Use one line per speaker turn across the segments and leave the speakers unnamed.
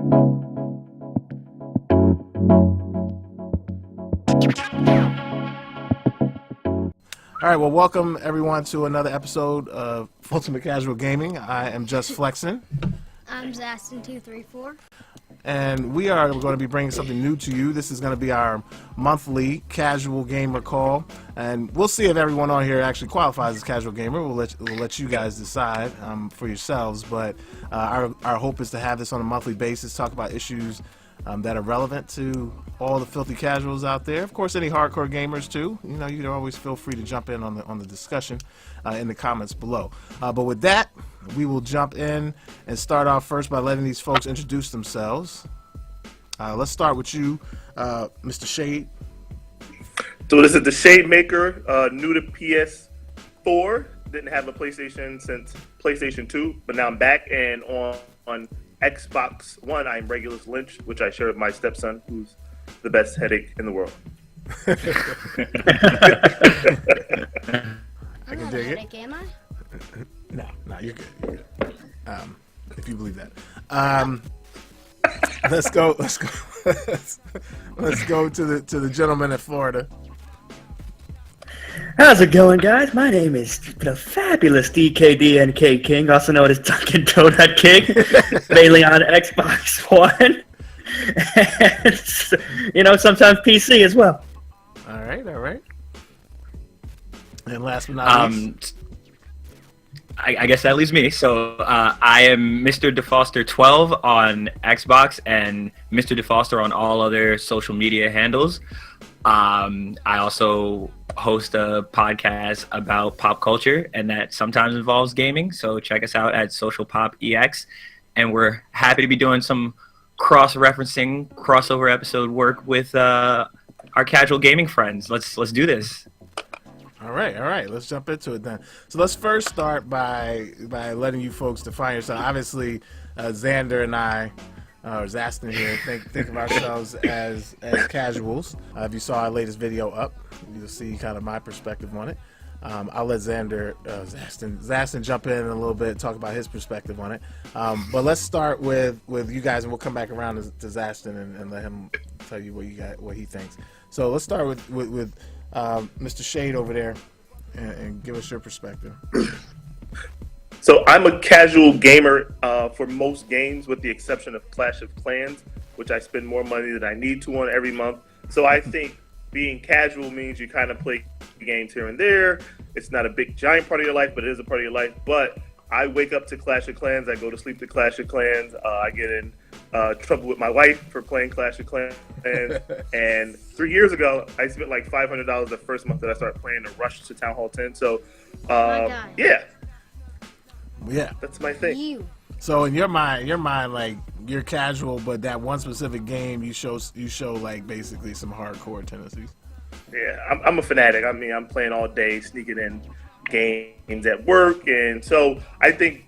All right, well, welcome everyone to another episode of Ultimate Casual Gaming. I am Just Flexin'.
I'm Zastin234.
And we are going to be bringing something new to you. This is going to be our monthly casual gamer call, and we'll see if everyone on here actually qualifies as casual gamer. We'll let you guys decide for yourselves. But our hope is to have this on a monthly basis, talk about issues that are relevant to all the filthy casuals out there. Of course, any hardcore gamers too. You know, you can always feel free to jump in on the discussion in the comments below. But with that, we will jump in and start off first by letting these folks introduce themselves. Let's start with you, Mr. Shade.
So this is the Shademaker, new to PS4. Didn't have a PlayStation since PlayStation 2, but now I'm back, and on Xbox One, I'm Regulus Lynch, which I share with my stepson, who's the best headache in the world.
I can dig it.
Headache, am I?
No, you're good. You're good. If you believe that. Let's go. Let's go to the gentleman in Florida.
How's it going, guys? My name is the fabulous DKDNKKING, also known as Dunkin' Donut King, mainly on Xbox One, and sometimes PC as well.
All right. And last but not least,
I guess that leaves me. So I am MrDeFoster 12 on Xbox and MrDeFoster on all other social media handles. I also host a podcast about pop culture, and that sometimes involves gaming. So check us out at Social Pop EX, and we're happy to be doing some cross-referencing, crossover episode work with our casual gaming friends. Let's do this.
All right. Let's jump into it then. So let's first start by letting you folks define yourself. Obviously, Xander and I, or Zastin here, think of ourselves as casuals. If you saw our latest video up, you'll see kind of my perspective on it. I'll let Zastin jump in a little bit, talk about his perspective on it. But let's start with you guys, and we'll come back around to Zastin and let him tell you what he thinks. So let's start with Mr. Shade over there, and give us your perspective.
So I'm a casual gamer for most games, with the exception of Clash of Clans, which I spend more money than I need to on every month. So I think being casual means you kind of play games here and there. It's not a big giant part of your life, but it is a part of your life. But I wake up to Clash of Clans. I go to sleep to Clash of Clans. I get in trouble with my wife for playing Clash of Clans. And 3 years ago, I spent like $500 the first month that I started playing to rush to Town Hall 10. So, yeah, that's my thing.
So in your mind, like, you're casual, but that one specific game, you show like basically some hardcore tendencies.
Yeah, I'm a fanatic. I mean, I'm playing all day, sneaking in games at work, and so I think,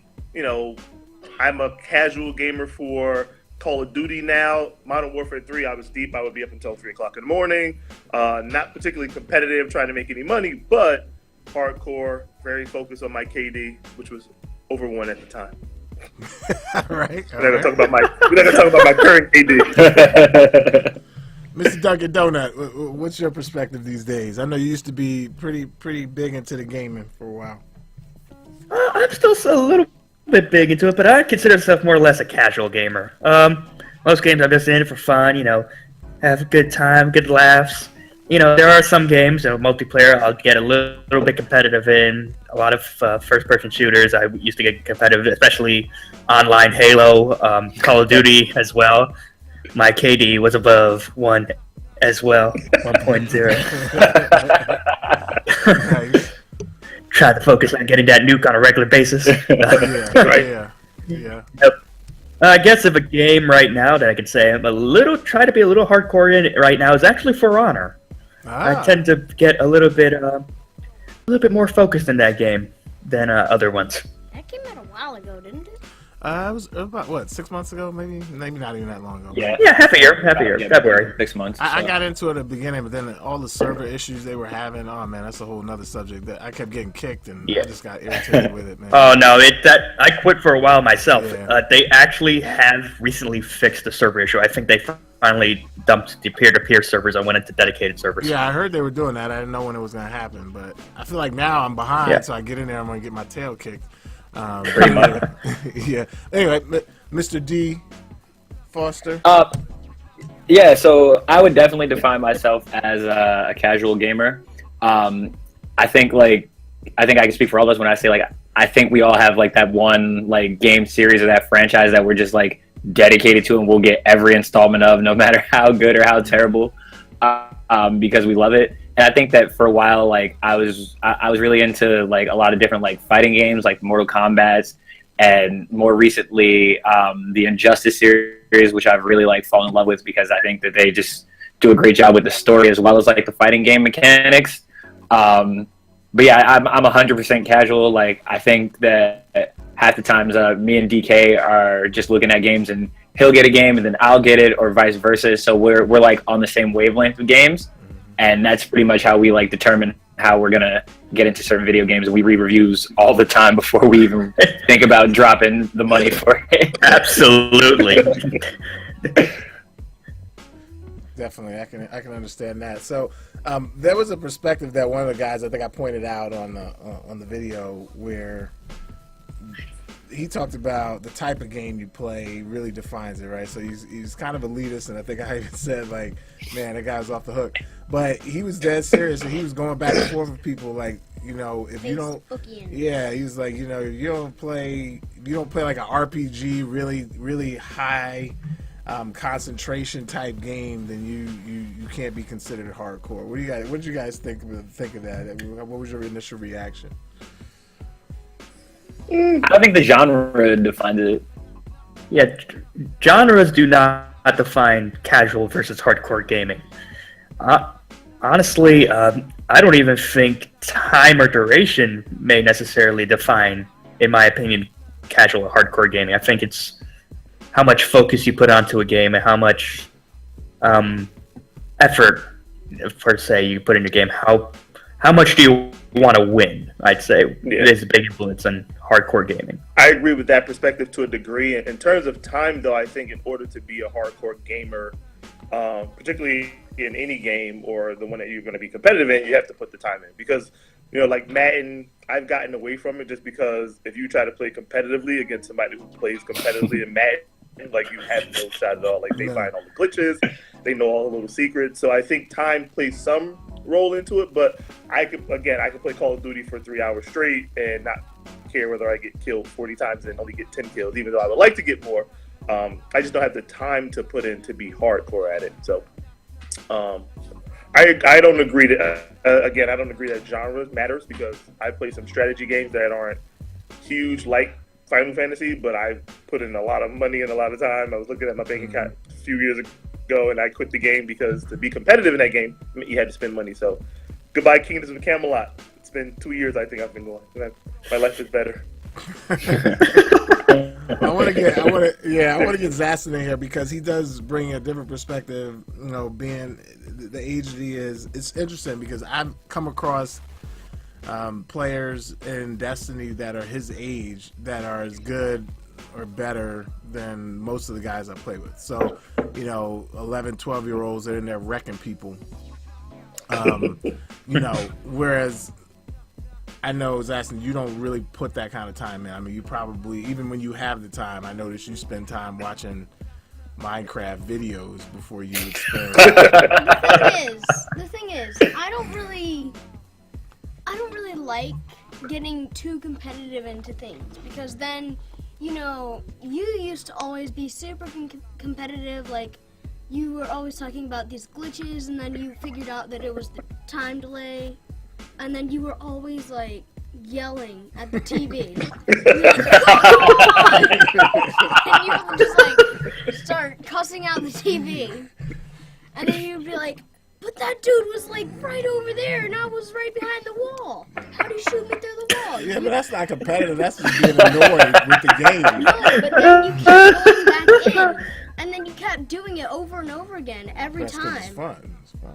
I'm a casual gamer for Call of Duty now. Modern Warfare 3, I was deep. I would be up until 3 o'clock in the morning. Not particularly competitive, trying to make any money, but hardcore, very focused on my KD, which was over 1 at the time.
All right.
We're not gonna talk about my current KD.
Mr. Dunkin' Donut, what's your perspective these days? I know you used to be pretty big into the gaming for a while.
I'm still a little bit big into it, but I consider myself more or less a casual gamer. Most games I'm just in it for fun, have a good time, good laughs. There are some games, multiplayer, I'll get a little bit competitive in. A lot of first-person shooters, I used to get competitive, especially online Halo, Call of Duty as well. My KD was above 1 as well, 1.0.
Nice.
Try to focus on getting that nuke on a regular basis.
Yeah.
Yep. I guess if a game right now that I could say I'm try to be a little hardcore in it right now is actually For Honor. I tend to get a little bit more focused in that game than other ones.
That came out a while ago, didn't it?
It was about what, 6 months ago, maybe not even that long ago.
Yeah.
Yeah, half a year,
Yeah,
February.
6 months.
I
so.
got into it at the beginning, but then all the server issues they were having. Oh man, that's a whole nother subject. That I kept getting kicked, and
Yeah.
I just got irritated with it, man.
Oh no, I quit for a while myself.
Yeah.
They actually have recently fixed the server issue. I think they finally dumped the peer-to-peer servers and went into dedicated servers.
Yeah, I heard they were doing that. I didn't know when it was going to happen, but I feel like now I'm behind,
Yeah.
so I get in there, I'm going to get my tail kicked.
Pretty much.
Yeah. Anyway, Mr. D. Foster.
Yeah, so I would definitely define myself as a casual gamer. I think I can speak for all of us when I say I think we all have that one game series or that franchise that we're just dedicated to, and we'll get every installment of, no matter how good or how terrible, because we love it. And I think that for a while, I was really into a lot of different fighting games, like Mortal Kombat, and more recently the Injustice series, which I've really fallen in love with because I think that they just do a great job with the story as well as the fighting game mechanics. But yeah, I'm 100% casual. I think that half the times me and DK are just looking at games, and he'll get a game and then I'll get it, or vice versa. So we're on the same wavelength of games, and that's pretty much how we determine how we're gonna get into certain video games. And we read reviews all the time before we even think about dropping the money for it.
Absolutely.
Definitely, I can understand that. So there was a perspective that one of the guys, I think I pointed out on the video, where he talked about the type of game you play really defines it, right? So he's kind of elitist, and I think I even said man, that guy was off the hook. But he was dead serious, and he was going back and forth with people if you don't, yeah, he was if you don't play like an RPG, really high concentration type game, then you can't be considered hardcore. What did you guys think of that? What was your initial reaction?
I think the genre defines it.
Yeah, genres do not define casual versus hardcore gaming. Honestly, I don't even think time or duration may necessarily define, in my opinion, casual or hardcore gaming. I think it's how much focus you put onto a game and how much effort, per se, you put in your game. How much do you want to win? I'd say is a big influence on hardcore gaming.
I agree with that perspective to a degree. In terms of time, though, I think in order to be a hardcore gamer, particularly in any game or the one that you're going to be competitive in, you have to put the time in. Because, like Madden, I've gotten away from it just because if you try to play competitively against somebody who plays competitively in Madden, you have no shot at all. They find all the glitches, they know all the little secrets. So I think time plays some role into it, but I could play Call of Duty for 3 hours straight and not care whether I get killed 40 times and only get 10 kills, even though I would like to get more. I just don't have the time to put in to be hardcore at it. So I don't agree I don't agree that genre matters, because I play some strategy games that aren't huge like Final Fantasy, but I put in a lot of money and a lot of time. I was looking at my bank account a few years ago, and I quit the game because to be competitive in that game, you had to spend money. So goodbye Kingdoms of Camelot. It's been 2 years I think I've been going. My life is better.
I want to get Zastin in here because he does bring a different perspective. Being the age that he is, it's interesting because I've come across players in Destiny that are his age that are as good or better than most of the guys I play with. So, 11, 12-year-olds are in there wrecking people. Whereas I know, Zastin, you don't really put that kind of time in. I mean, you probably, even when you have the time, I notice you spend time watching Minecraft videos before you would spend.
The thing is, I don't really like getting too competitive into things, because then, you used to always be super competitive, you were always talking about these glitches, and then you figured out that it was the time delay, and then you were always yelling at the TV. And you would just start cussing out the TV, and then you'd be like, but that dude was like right over there, and I was right behind the wall. How do you shoot me through the wall?
Yeah, but that's not competitive. That's just being annoyed with the game.
No, but then you kept going back in, and then you kept doing it over and over again every
That's 'cause
time.
it's fun. It's fun.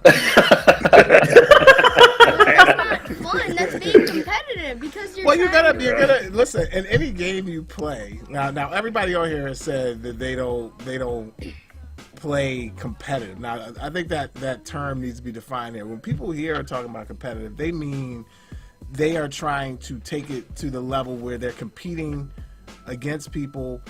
That's not fun. That's being competitive because you're.
Well, you
trying
gotta listen. In any game you play, now everybody on here has said that they don't play competitive. Now, I think that term needs to be defined here. When people here are talking about competitive, they mean they are trying to take it to the level where they're competing against people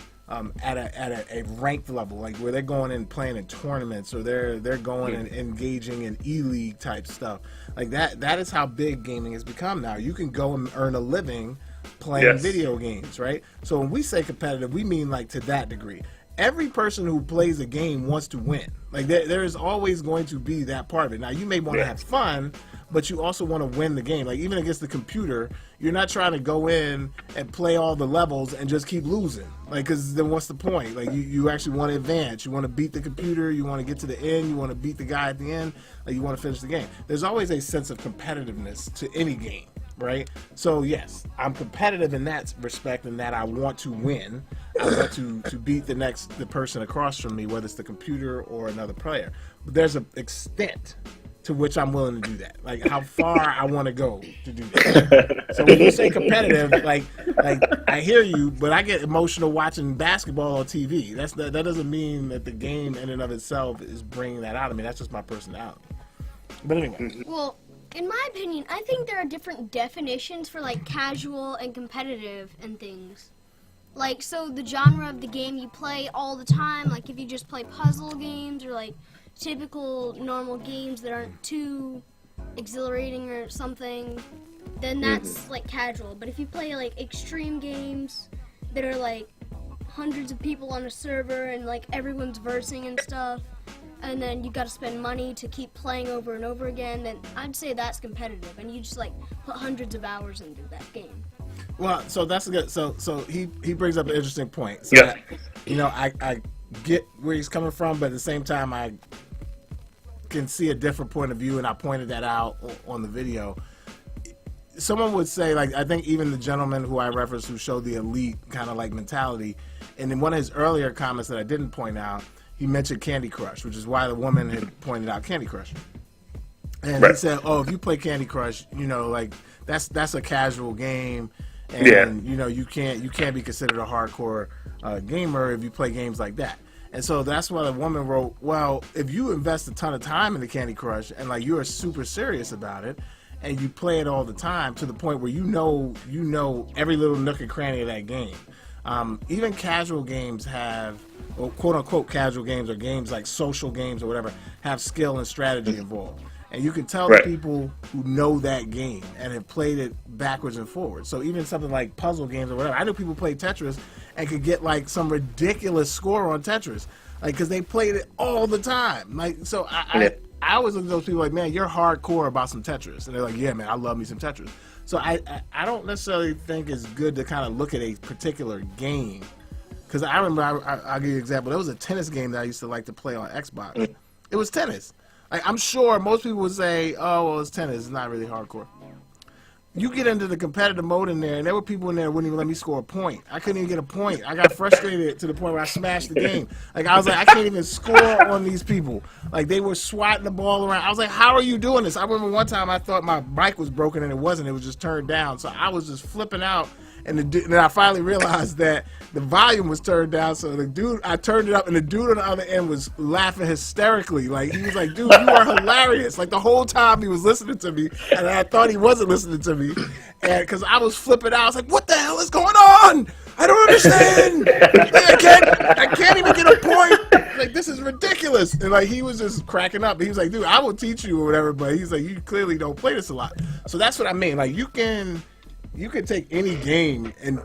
at a ranked level, like where they're going and playing in tournaments, or they're going and engaging in e-league type stuff. Like that is how big gaming has become now. You can go and earn a living playing video games, right? So when we say competitive, we mean like to that degree. Every person who plays a game wants to win. Like there is always going to be that part of it. Now you may want to have fun, but you also want to win the game. Like even against the computer, you're not trying to go in and play all the levels and just keep losing. Like, because then what's the point? Like you actually want to advance. You want to beat the computer. You want to get to the end. You want to beat the guy at the end. Like you want to finish the game. There's always a sense of competitiveness to any game, right? So yes, I'm competitive in that respect, in that I want to win. I want to beat the person across from me, whether it's the computer or another player. But there's an extent to which I'm willing to do that. Like how far I want to go to do that. So when you say competitive, like I hear you, but I get emotional watching basketball on TV. That doesn't mean that the game in and of itself is bringing that out of me. That's just my personality. But anyway.
Well, in my opinion, I think there are different definitions for like casual and competitive and things. Like, so the genre of the game you play all the time, like if you just play puzzle games or like typical normal games that aren't too exhilarating or something, then that's like casual. But if you play like extreme games that are like hundreds of people on a server and like everyone's versing and stuff, and then you got to spend money to keep playing over and over again, then I'd say that's competitive, and you just like put hundreds of hours into that game.
Well, so that's good. So he brings up an interesting point. So that, I get where he's coming from, but at the same time I can see a different point of view, and I pointed that out on the video. Someone would say, like, I think even the gentleman who I referenced who showed the elite kind of like mentality, and in one of his earlier comments that I didn't point out, he mentioned Candy Crush, which is why the woman had pointed out Candy Crush. And he said, oh, if you play Candy Crush, like that's a casual game, and you can't be considered a hardcore gamer if you play games like that. And so that's why the woman wrote, well, if you invest a ton of time in the Candy Crush and like you are super serious about it and you play it all the time to the point where you know every little nook and cranny of that game. Even casual games have, or quote unquote casual games, or games like social games or whatever, have skill and strategy involved. And you can tell the people who know that game and have played it backwards and forwards. So even something like puzzle games or whatever, I know people play Tetris and could get like some ridiculous score on Tetris, like because they played it all the time. Like so, I always look at those people like, man, you're hardcore about some Tetris, and they're like, yeah, man, I love me some Tetris. So I don't necessarily think it's good to kind of look at a particular game, because I remember I'll give you an example. There was a tennis game that I used to like to play on Xbox. It was tennis. Like, I'm sure most people would say, oh, well, it's tennis. It's not really hardcore. You get into the competitive mode in there, and there were people in there that wouldn't even let me score a point. I couldn't even get a point. I got frustrated to the point where I smashed the game. Like, I was like, I can't even score on these people. Like, they were swatting the ball around. I was like, how are you doing this? I remember one time I thought my mic was broken, and it wasn't. It was just turned down. So I was just flipping out. And then I finally realized that the volume was turned down. So I turned it up, and the dude on the other end was laughing hysterically. Like, he was like, dude, you are hilarious. Like, the whole time he was listening to me, and I thought he wasn't listening to me. And because I was flipping out, I was like, what the hell is going on? I don't understand. Like, I can't even get a point. Like, this is ridiculous. And like, he was just cracking up. He was like, dude, I will teach you or whatever. But he's like, you clearly don't play this a lot. So that's what I mean. Like, you can take any game, and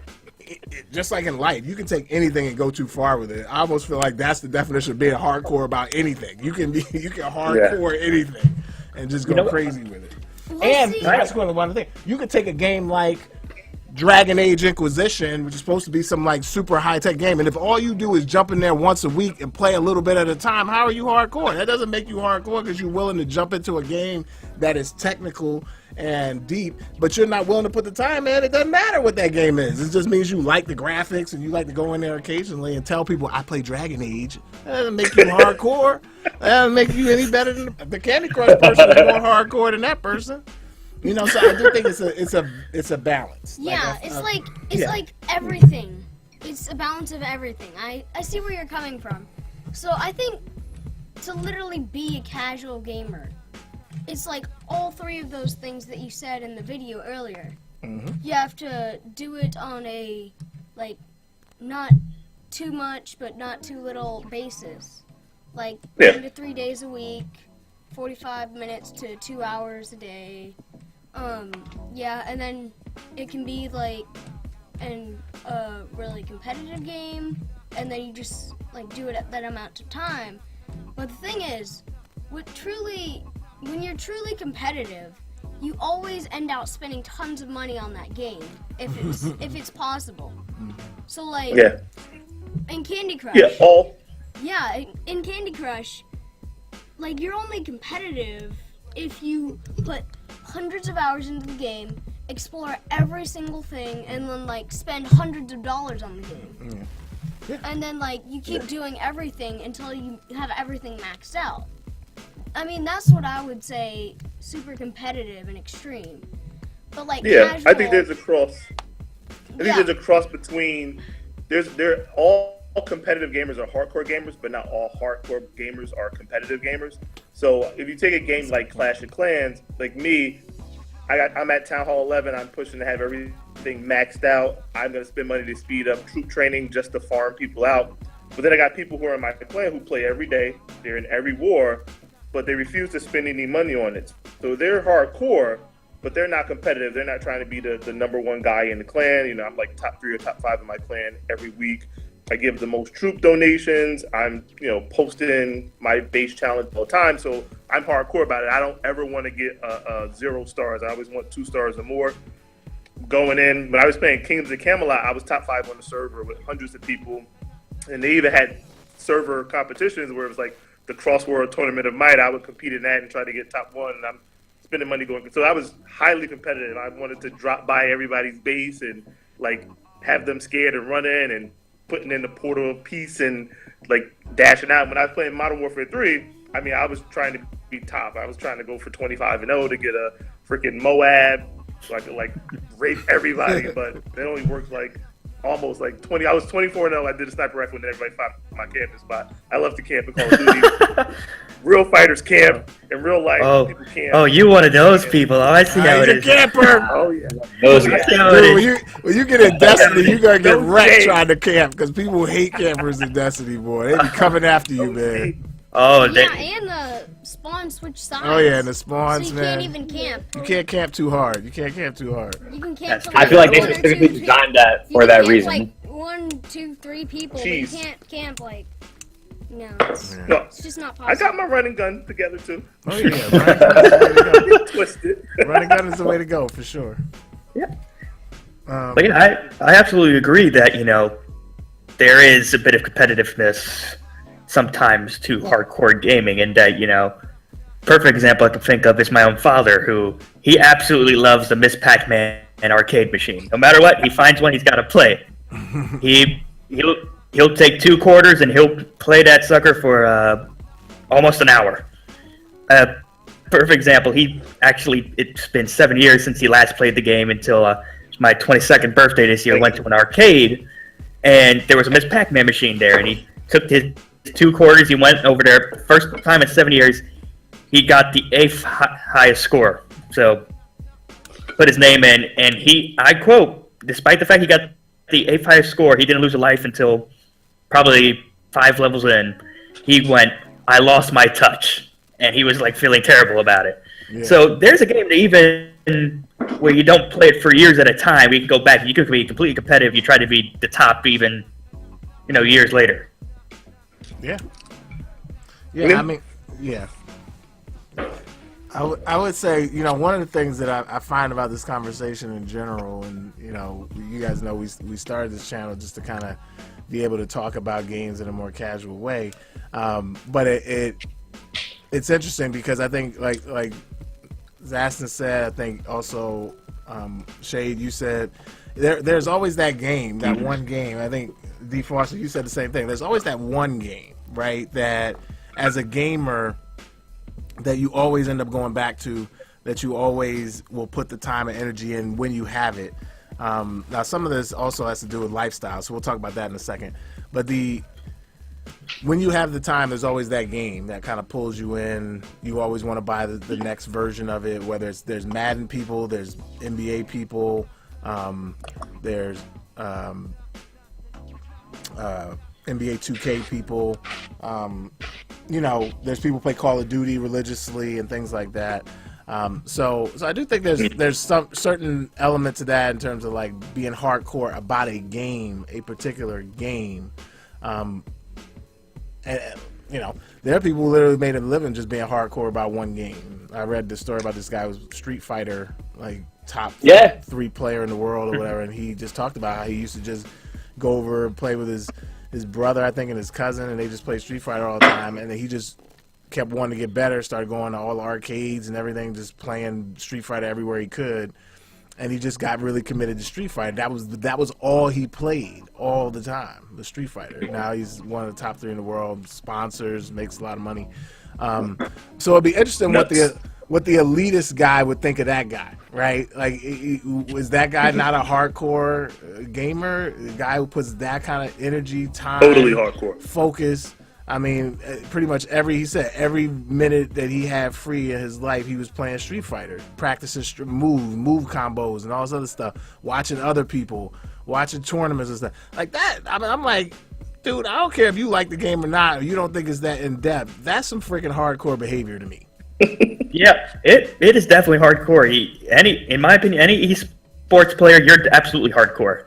just like in life, you can take anything and go too far with it. I almost feel like that's the definition of being hardcore about anything. You can hardcore anything and just go crazy with it. And that's one of the thing. You could take a game like Dragon Age Inquisition, which is supposed to be some like super high tech game, and if all you do is jump in there once a week and play a little bit at a time, how are you hardcore? That doesn't make you hardcore because you're willing to jump into a game that is technical and deep, but you're not willing to put the time in. It doesn't matter what that game is. It just means you like the graphics and you like to go in there occasionally and tell people I play Dragon Age. That doesn't make you hardcore. That doesn't make you any better than the Candy Crush person is more hardcore than that person. You know, so I do think it's a balance.
Yeah, it's like everything. It's a balance of everything. I see where you're coming from. So I think to literally be a casual gamer, it's like all three of those things that you said in the video earlier. Mm-hmm. You have to do it on a like not too much but not too little basis. Like 1 to 3 days a week, 45 minutes to 2 hours a day. And then it can be like a really competitive game, and then you just like do it at that amount of time. But the thing is, when you're truly competitive, you always end up spending tons of money on that game if it's possible. So like in Candy Crush. In Candy Crush, like you're only competitive if you put hundreds of hours into the game, explore every single thing, and then like spend hundreds of dollars on the game. And then like you keep doing everything until you have everything maxed out. I mean, that's what I would say super competitive and extreme. But like casual,
I think there's a cross. I think there's a cross between they're all competitive gamers are hardcore gamers, but not all hardcore gamers are competitive gamers. So if you take a game like Clash of Clans, like me, I'm at Town Hall 11. I'm pushing to have everything maxed out. I'm going to spend money to speed up troop training just to farm people out. But then I got people who are in my clan who play every day. They're in every war, but they refuse to spend any money on it. So they're hardcore, but they're not competitive. They're not trying to be the number one guy in the clan. You know, I'm like top 3 or top 5 in my clan every week. I give the most troop donations. I'm, posting my base challenge all the time. So I'm hardcore about it. I don't ever want to get 0 stars. I always want 2 stars or more. Going in, when I was playing Kings of Camelot, I was top 5 on the server with hundreds of people. And they even had server competitions where it was like the Crossworld Tournament of Might. I would compete in that and try to get top 1. And I'm spending money going. So I was highly competitive. I wanted to drop by everybody's base and like have them scared and run in and putting in the portal piece and like dashing out. When I was playing Modern Warfare 3, I mean, I was trying to be top. I was trying to go for 25-0 to get a freaking Moab so I could like rape everybody, but it only worked like almost like 20. I was 24-0. I did a sniper rifle and everybody fought my camping spot. I love to camp in Call of Duty. Real fighters camp in real life. People camp.
Oh, you one of those people. Oh, I see how it is.
He's a camper.
Oh yeah.
Dude, when you get in Destiny, you're gonna get wrecked trying to camp because people hate campers in Destiny, boy. They be coming after you, man.
And the spawn switch sides.
Oh yeah, and the spawns,
so you
man.
can't even camp.
You can't camp too hard. You can camp.
I feel like they specifically designed that for that reason.
Like 1, 2, 3 people. But you can't camp like. No, it's just not possible.
I got my running gun together too.
Oh yeah, running gun is the way to go.
Twisted.
Running gun is the way to go for sure.
Yeah. But yeah, I absolutely agree that there is a bit of competitiveness sometimes to hardcore gaming, and that perfect example I can think of is my own father, who he absolutely loves the Miss Pac-Man arcade machine. No matter what, he finds one, he's got to play it. He'll take 2 quarters and he'll play that sucker for almost an hour. Perfect example. It's been 7 years since he last played the game until my 22nd birthday this year. Went to an arcade and there was a Miss Pac-Man machine there, and he took his 2 quarters. He went over there. First time in 7 years, he got the 8th highest score. So put his name in, and I quote, despite the fact he got the 8th highest score, he didn't lose a life until probably 5 levels in. He went, I lost my touch, and he was like feeling terrible about it. Yeah. So there's a game that even where you don't play it for years at a time, you can go back, you can be completely competitive, you try to be the top even years later.
Yeah, I mean, yeah. I would say, one of the things that I find about this conversation in general, and, you guys know we started this channel just to kind of be able to talk about games in a more casual way. But it's interesting because I think, like Zastin said, I think also, Shade, you said, there's always that game, that one game. I think, DeFoster, you said the same thing. There's always that one game, right, that as a gamer, that you always end up going back to, that you always will put the time and energy in when you have it. Now, some of this also has to do with lifestyle, so we'll talk about that in a second. But when you have the time, there's always that game that kind of pulls you in. You always want to buy the next version of it, whether there's Madden people, there's NBA people, there's NBA 2K people. There's people who play Call of Duty religiously and things like that. So I do think there's some certain element to that in terms of like being hardcore about a game, a particular game. And there are people who literally made a living just being hardcore about one game. I read the story about this guy who was Street Fighter, like top 3 player in the world or whatever, and he just talked about how he used to just go over and play with his brother, I think, and his cousin, and they just play Street Fighter all the time, and then he just kept wanting to get better, started going to all the arcades and everything, just playing Street Fighter everywhere he could, and he just got really committed to Street Fighter. That was all he played all the time, the Street Fighter. Now he's one of the top 3 in the world, sponsors, makes a lot of money. So it'd be interesting what the elitist guy would think of that guy, right? Like, is that guy not a hardcore gamer? A guy who puts that kind of energy, time,
totally hardcore,
focus. I mean, pretty much every minute that he had free in his life, he was playing Street Fighter, practicing move combos and all this other stuff, watching other people, watching tournaments and stuff like that. I'm like, dude, I don't care if you like the game or not, or you don't think it's that in depth. That's some freaking hardcore behavior to me.
Yeah, it is definitely hardcore. In my opinion, any esports player, you're absolutely hardcore.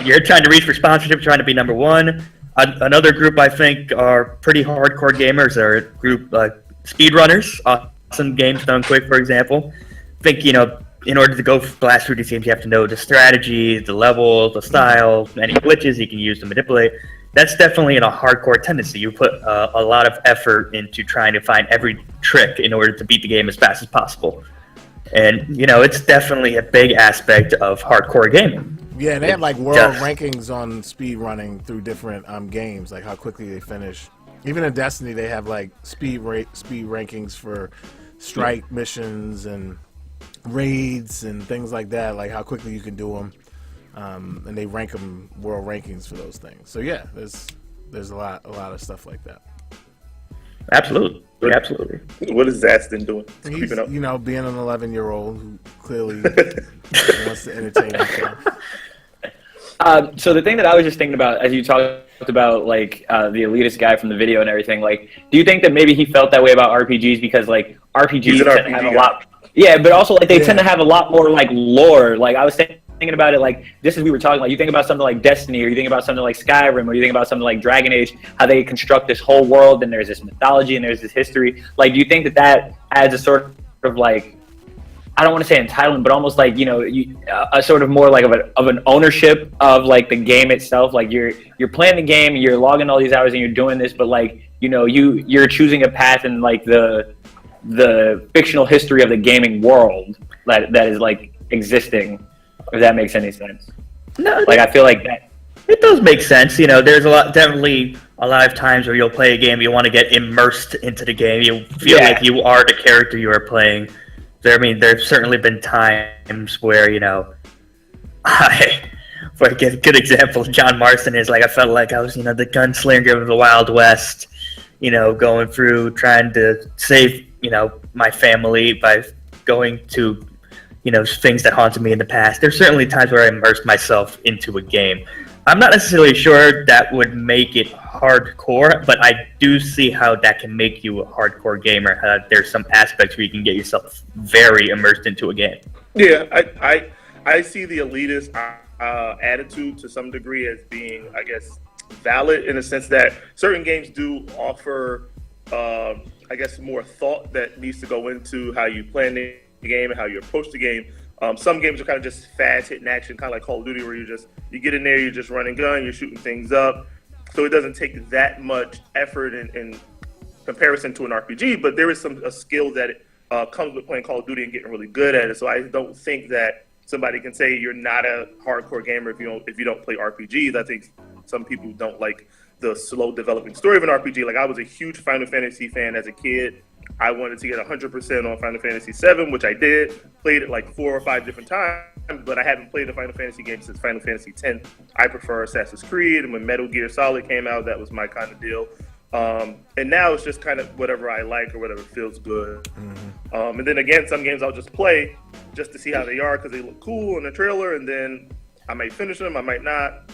You're trying to reach for sponsorship, trying to be number one. Another group I think are pretty hardcore gamers are a group speedrunners. Awesome games done quick, for example. I think in order to go blast through these games, you have to know the strategy, the level, the style, any glitches you can use to manipulate. That's definitely in a hardcore tendency. You put a lot of effort into trying to find every trick in order to beat the game as fast as possible. And, it's definitely a big aspect of hardcore gaming.
Yeah, and they have like world rankings on speed running through different games, like how quickly they finish. Even in Destiny, they have like speed rankings for strike missions and raids and things like that, like how quickly you can do them. And they rank them world rankings for those things. So yeah, there's a lot of stuff like that.
Absolutely.
What is Zastin doing?
He's, being an 11-year-old who clearly wants to entertain himself.
So the thing that I was just thinking about as you talked about like the elitist guy from the video and everything, like, do you think that maybe he felt that way about RPGs because like RPGs tend to have a lot, but also like they tend to have a lot more like lore. Like I was thinking about it like just as we were talking, like you think about something like Destiny, or you think about something like Skyrim, or you think about something like Dragon Age, how they construct this whole world and there's this mythology and there's this history. Like, do you think that adds a sort of like, I don't want to say entitlement, but almost like a sort of more like of an ownership of like the game itself. Like you're playing the game, you're logging all these hours, and you're doing this, but like you're choosing a path in like the fictional history of the gaming world that is like existing. If that makes any sense. No, like I feel like that.
It does make sense. There's definitely a lot of times where you'll play a game, you want to get immersed into the game. You feel like you are the character you are playing. There's certainly been times where, for a good example, John Marston is like, I felt like I was, the gunslinger of the Wild West, going through trying to save, my family by going to, things that haunted me in the past. There's certainly times where I immersed myself into a game. I'm not necessarily sure that would make it hardcore, but I do see how that can make you a hardcore gamer. There's some aspects where you can get yourself very immersed into a game.
Yeah, I see the elitist attitude to some degree as being, I guess, valid in the sense that certain games do offer I guess, more thought that needs to go into how you plan the game and how you approach the game. Some games are kind of just fast hitting action, kind of like Call of Duty, where you get in there, you're just running gun, you're shooting things up. So it doesn't take that much effort in comparison to an RPG, but there is a skill that comes with playing Call of Duty and getting really good at it. So I don't think that somebody can say you're not a hardcore gamer if you don't play RPGs. I think some people don't like the slow developing story of an RPG. Like, I was a huge Final Fantasy fan as a kid. I wanted to get 100% on Final Fantasy VII, which I did. Played it like 4 or 5 different times, but I haven't played a Final Fantasy game since Final Fantasy X. I prefer Assassin's Creed, and when Metal Gear Solid came out, that was my kind of deal. And now it's just kind of whatever I like or whatever feels good. And then again, some games I'll just play just to see how they are because they look cool in the trailer, and then I might finish them, I might not.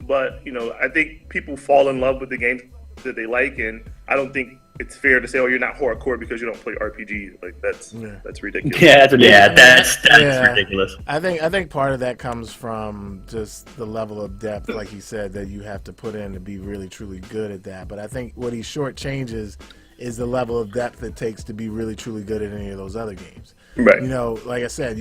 But, I think people fall in love with the games that they like, and I don't think it's fair to say, oh, you're not hardcore because you don't play RPGs. Like, that's ridiculous.
Yeah, that's ridiculous.
I think part of that comes from just the level of depth, like he said, that you have to put in to be really, truly good at that. But I think what he shortchanges is the level of depth it takes to be really, truly good at any of those other games.
Right.
Like I said,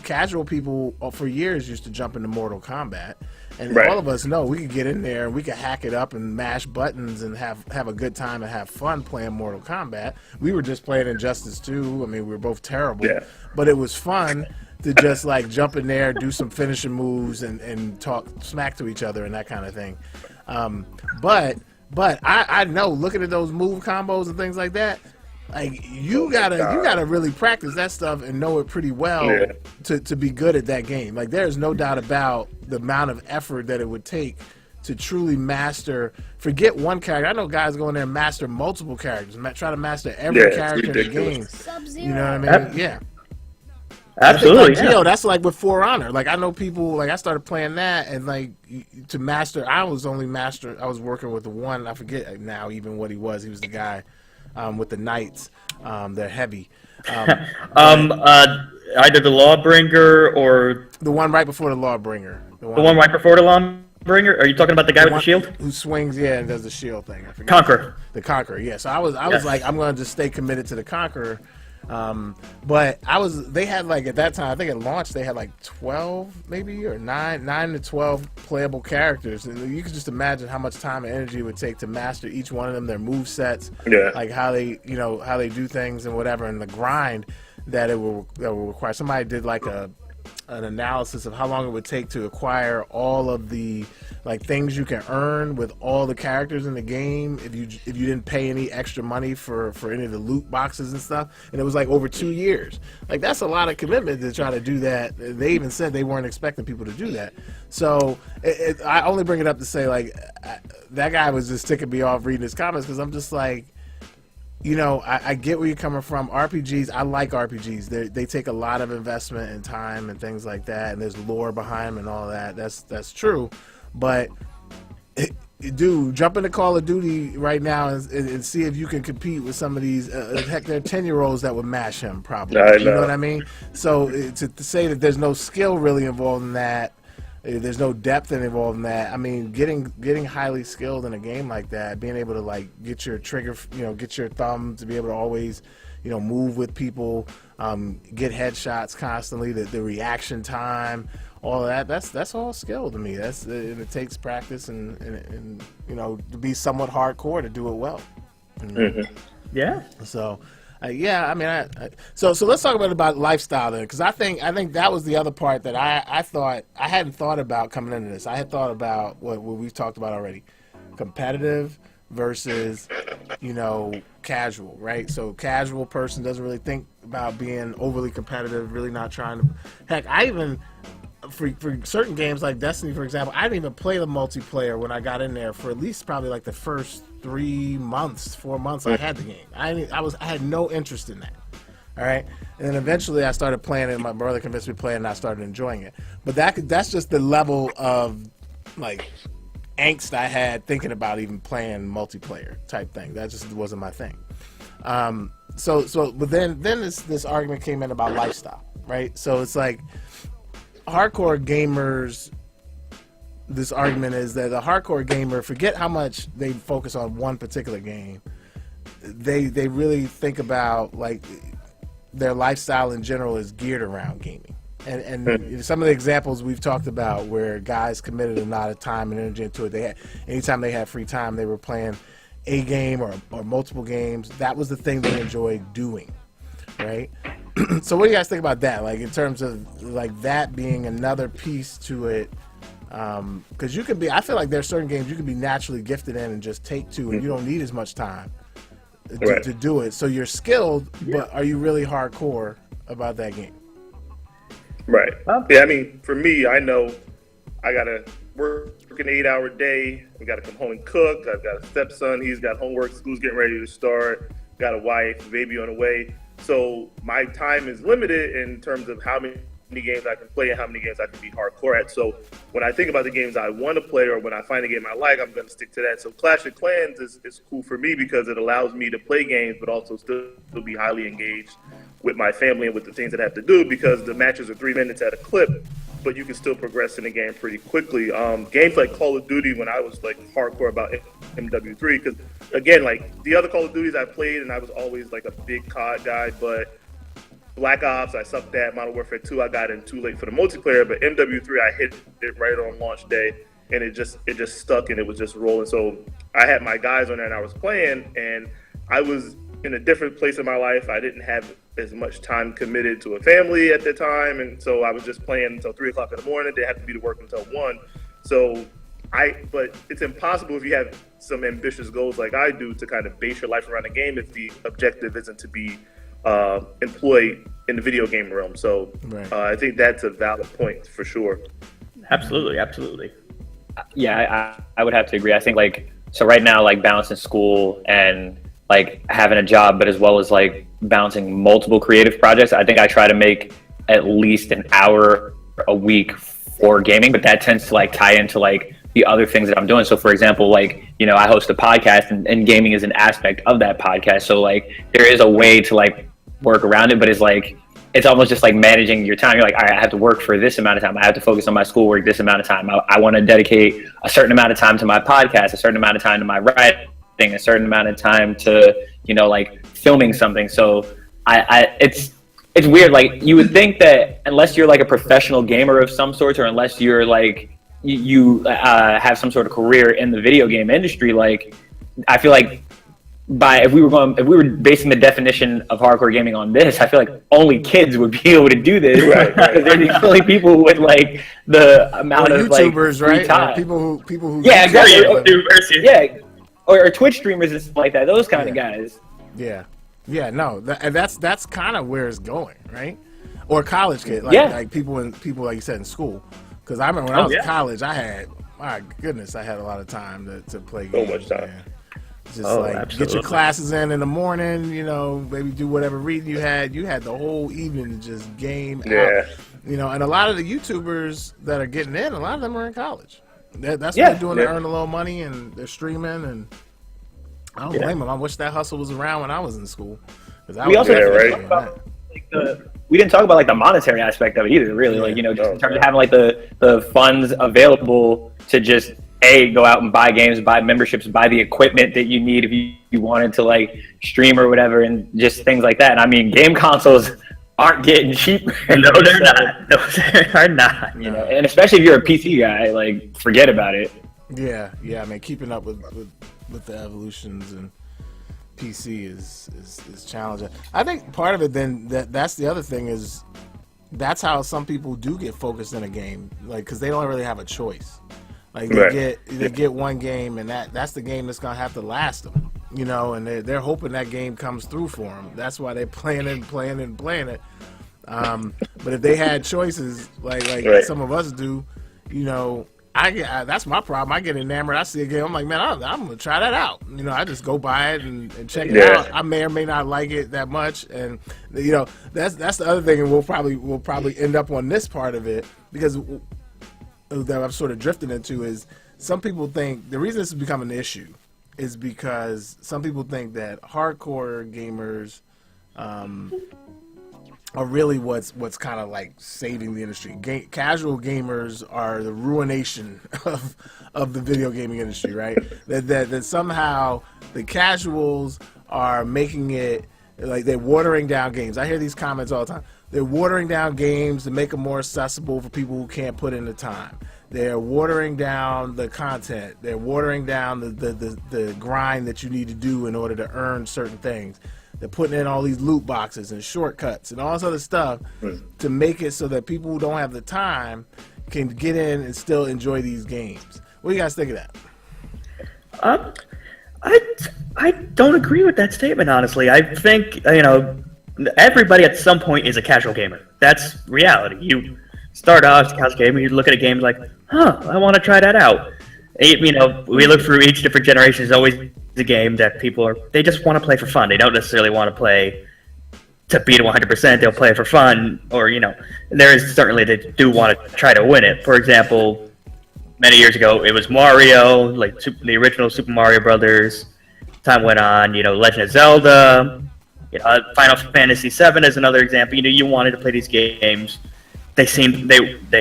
casual people for years used to jump into Mortal Kombat. And
right.
all of us know we could get in there and we could hack it up and mash buttons and have a good time and have fun playing Mortal Kombat. We were just playing Injustice 2. I mean, we were both terrible. Yeah. But it was fun to just like jump in there, do some finishing moves and talk smack to each other and that kind of thing. But I know, looking at those move combos and things like that, like you gotta really practice that stuff and know it pretty well to be good at that game. Like, there's no doubt about the amount of effort that it would take to truly master. Forget one character. I know guys go in there and master multiple characters, try to master every character in the game.
Sub-Zero.
You know what I mean? Yeah.
Absolutely.
Like, that's like with For Honor. Like, I know people, like, I started playing that, and like to master, I was working with the one, I forget now even what he was. He was the guy with the knights. They're heavy.
Either the Lawbringer or
the one right before the Lawbringer.
The one right before the Lawbringer. Are you talking about the guy with the shield?
Who swings, and does the shield thing. I forget.
Conqueror.
The Conqueror, yeah. So I was like, I'm going to just stay committed to the Conqueror. But they had like, at that time, I think at launch, they had like 12 maybe, or 9 to 12 playable characters. And you can just imagine how much time and energy it would take to master each one of them, their move sets, like how they do things and whatever, and the grind that will require. Somebody did like an analysis of how long it would take to acquire all of the like things you can earn with all the characters in the game if you didn't pay any extra money for any of the loot boxes and stuff, and it was like over 2 years. Like, that's a lot of commitment to try to do that. They even said they weren't expecting people to do that. So I only bring it up to say, like, that guy was just ticking me off reading his comments, because I'm just like, I get where you're coming from. RPGs, I like RPGs. They take a lot of investment and time and things like that, and there's lore behind them and all that. That's true. But, dude, jump into Call of Duty right now and see if you can compete with some of these. Heck, there are 10-year-olds that would mash him, probably. You know what I mean? So to say that there's no skill really involved in that, there's no depth involved in that. I mean, getting highly skilled in a game like that, being able to like get your trigger, get your thumb to be able to always, move with people, get headshots constantly, the reaction time, all of that. That's all skill to me. It takes practice and to be somewhat hardcore to do it well.
Yeah.
So. I mean, so let's talk about lifestyle then, because I think that was the other part that I thought I hadn't thought about coming into this. I had thought about what we've talked about already, competitive versus casual, right? So casual person doesn't really think about being overly competitive, really not trying to. Heck, I even for certain games like Destiny, for example, I didn't even play the multiplayer when I got in there for at least probably like the first 4 months I had the game. I had no interest in that. All right, and then eventually I started playing it. My brother convinced me to play it, and I started enjoying it. But that's just the level of like angst I had thinking about even playing multiplayer type thing. That just wasn't my thing. But then this argument came in about lifestyle, right? So it's like hardcore gamers. This argument is that the hardcore gamer, forget how much they focus on one particular game, they really think about like their lifestyle in general is geared around gaming. And some of the examples we've talked about where guys committed a lot of time and energy into it, anytime they had free time, they were playing a game or multiple games. That was the thing they enjoyed doing, right? So what do you guys think about that? Like in terms of like that being another piece to it, because you can be. I feel like there's certain games you can be naturally gifted in and just take to, and you don't need as much time to do it. So you're skilled, but are you really hardcore about that game?
Right. Yeah, I mean, for me, I know I got to work an 8-hour day. We got to come home and cook. I've got a stepson. He's got homework. School's getting ready to start. Got a wife, baby on the way. So my time is limited in terms of how many games I can play and how many games I can be hardcore at. So when I think about the games I want to play or when I find a game I like, I'm going to stick to that. So Clash of Clans is cool for me because it allows me to play games but also still be highly engaged with my family and with the things that I have to do because the matches are 3 minutes at a clip, but you can still progress in the game pretty quickly. Games like Call of Duty when I was like hardcore about MW3 because again, like the other Call of Duties I played and I was always like a big COD guy, but Black Ops, I sucked at. Modern Warfare 2, I got in too late for the multiplayer, but MW3, I hit it right on launch day, and it just stuck, and it was just rolling. So I had my guys on there, and I was playing, and I was in a different place in my life. I didn't have as much time committed to a family at the time, and so I was just playing until 3 o'clock in the morning. They had to be to work until 1. So but it's impossible if you have some ambitious goals like I do to kind of base your life around a game if the objective isn't to be employed in the video game realm. So I think that's a valid point for sure.
Absolutely.
Yeah, I would have to agree. I think like, so right now, like balancing school and like having a job, but as well as like balancing multiple creative projects, I think I try to make at least an hour a week for gaming, but that tends to like tie into like the other things that I'm doing. So for example, like, you know, I host a podcast and gaming is an aspect of that podcast. So like there is a way to like work around it, but it's like, it's almost just like managing your time. You're like, all right, I have to work for this amount of time. I have to focus on my schoolwork this amount of time. I want to dedicate a certain amount of time to my podcast, a certain amount of time to my writing, a certain amount of time to, you know, like filming something. So it's weird. Like you would think that unless you're like a professional gamer of some sort, or unless you're like, you have some sort of career in the video game industry, like I feel like if we were basing the definition of hardcore gaming on this, I feel like only kids would be able to do this, because they're the only people with like the amount of
YouTubers,
like,
right?
time.
People who
yeah, exactly. Yeah, or Twitch streamers and stuff like that. Those kind of guys.
Yeah, no, that's kind of where it's going, right? Or college kids, like people like you said in school. Because I remember when I was in college, I had a lot of time to play games.
So much time.
Man. Just get your classes in the morning, you know, maybe do whatever reading you had. You had the whole evening to just game out. You know, and a lot of the YouTubers that are getting in, a lot of them are in college. That's what they're doing to earn a little money, and they're streaming, and I don't blame them. I wish that hustle was around when I was in school.
We also talk about, like, we didn't talk about like the monetary aspect of it either, really. Like, you know, just in terms of having like the funds available to just go out and buy games, buy memberships, buy the equipment that you need if you wanted to like stream or whatever, and just things like that. And I mean, game consoles aren't getting cheaper.
No, they're not. No, they are not.
You know, and especially if you're a PC guy, like forget about it.
Yeah. I mean, keeping up with the evolutions and PC is challenging. I think part of it then that's the other thing is that's how some people do get focused in a game, like because they don't really have a choice. Like they get one game, and that's the game that's gonna have to last them, you know. And they're hoping that game comes through for them. That's why they're playing it. But if they had choices, like some of us do, you know, that's my problem. I get enamored. I see a game, I'm like, man, I'm gonna try that out. You know, I just go buy it and check it out. I may or may not like it that much, and you know, that's the other thing. And we'll probably end up on this part of it because that I'm sort of drifting into is some people think the reason this has become an issue is because some people think that hardcore gamers are really what's kind of like saving the industry. Casual gamers are the ruination of the video gaming industry, right? That somehow the casuals are making it like they're watering down games. I hear these comments all the time. They're watering down games to make them more accessible for people who can't put in the time. They're watering down the content. They're watering down the grind that you need to do in order to earn certain things. They're putting in all these loot boxes and shortcuts and all this other stuff to make it so that people who don't have the time can get in and still enjoy these games. What do you guys think of that?
I don't agree with that statement, honestly. I think, everybody at some point is a casual gamer. That's reality. You start off as a casual gamer, you look at a game like, I want to try that out. We look through each different generation. There's always a game that they just want to play for fun. They don't necessarily want to play to beat it 100%. They'll play for fun, or, there is certainly they do want to try to win it. For example, many years ago, it was Mario, like the original Super Mario Brothers. Time went on, Legend of Zelda, Final Fantasy VII is another example. You wanted to play these games. They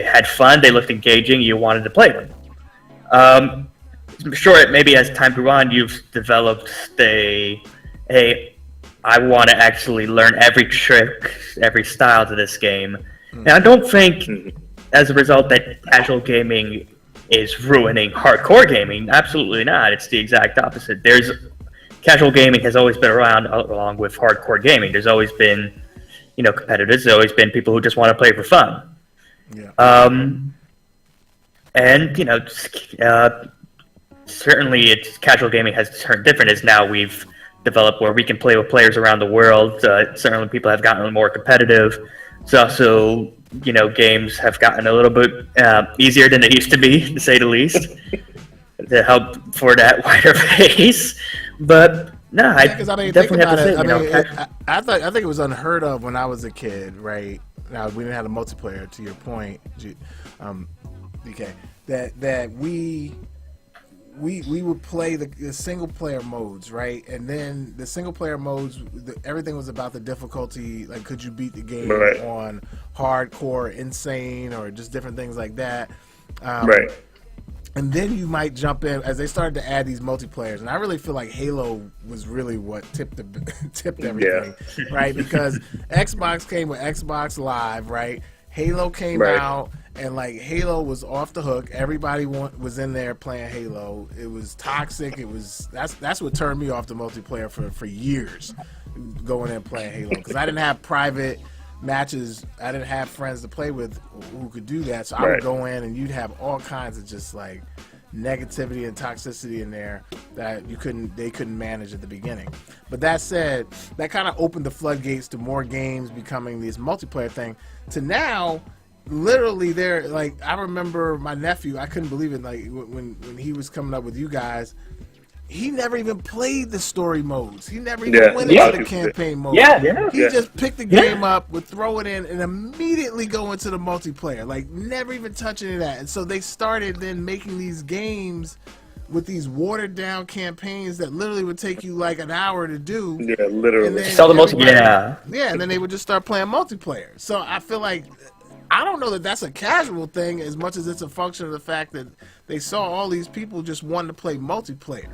had fun. They looked engaging. You wanted to play them. I'm sure maybe as time grew on, you've developed I want to actually learn every trick, every style to this game. And I don't think, as a result, that casual gaming is ruining hardcore gaming. Absolutely not. It's the exact opposite. Casual gaming has always been around along with hardcore gaming. There's always been, competitors. There's always been people who just want to play for fun. Yeah. Certainly casual gaming has turned different as now we've developed where we can play with players around the world. Certainly people have gotten more competitive. It's also, games have gotten a little bit easier than they used to be, to say the least, to help for that wider base. But no, I definitely have to say,
I think it was unheard of when I was a kid, right? Now we didn't have a multiplayer. To your point, DK, that we would play the single player modes, right? And then the single player modes, everything was about the difficulty. Like, could you beat the game on hardcore, insane, or just different things like that? Right. And then you might jump in as they started to add these multiplayers, and I really feel like Halo was really what tipped everything, right? Because Xbox came with Xbox Live, right? Halo came out, and like Halo was off the hook. Everybody was in there playing Halo. It was toxic. That's what turned me off the multiplayer for years, going in and playing Halo, because I didn't have private matches. I didn't have friends to play with who could do that, so I would go in and you'd have all kinds of just like negativity and toxicity in there that they couldn't manage at the beginning. But that said, that kind of opened the floodgates to more games becoming this multiplayer thing, to now literally they're like, I remember my nephew, I couldn't believe it, like when he was coming up with you guys, he never even played the story modes. He never even went into the campaign mode. He just picked the game up, would throw it in, and immediately go into the multiplayer. Like, never even touch any of that. And so they started then making these games with these watered down campaigns that literally would take you like an hour to do.
Yeah, literally.
Sell the multiplayer.
Yeah, and then they would just start playing multiplayer. So I feel like, I don't know that that's a casual thing as much as it's a function of the fact that they saw all these people just wanting to play multiplayer.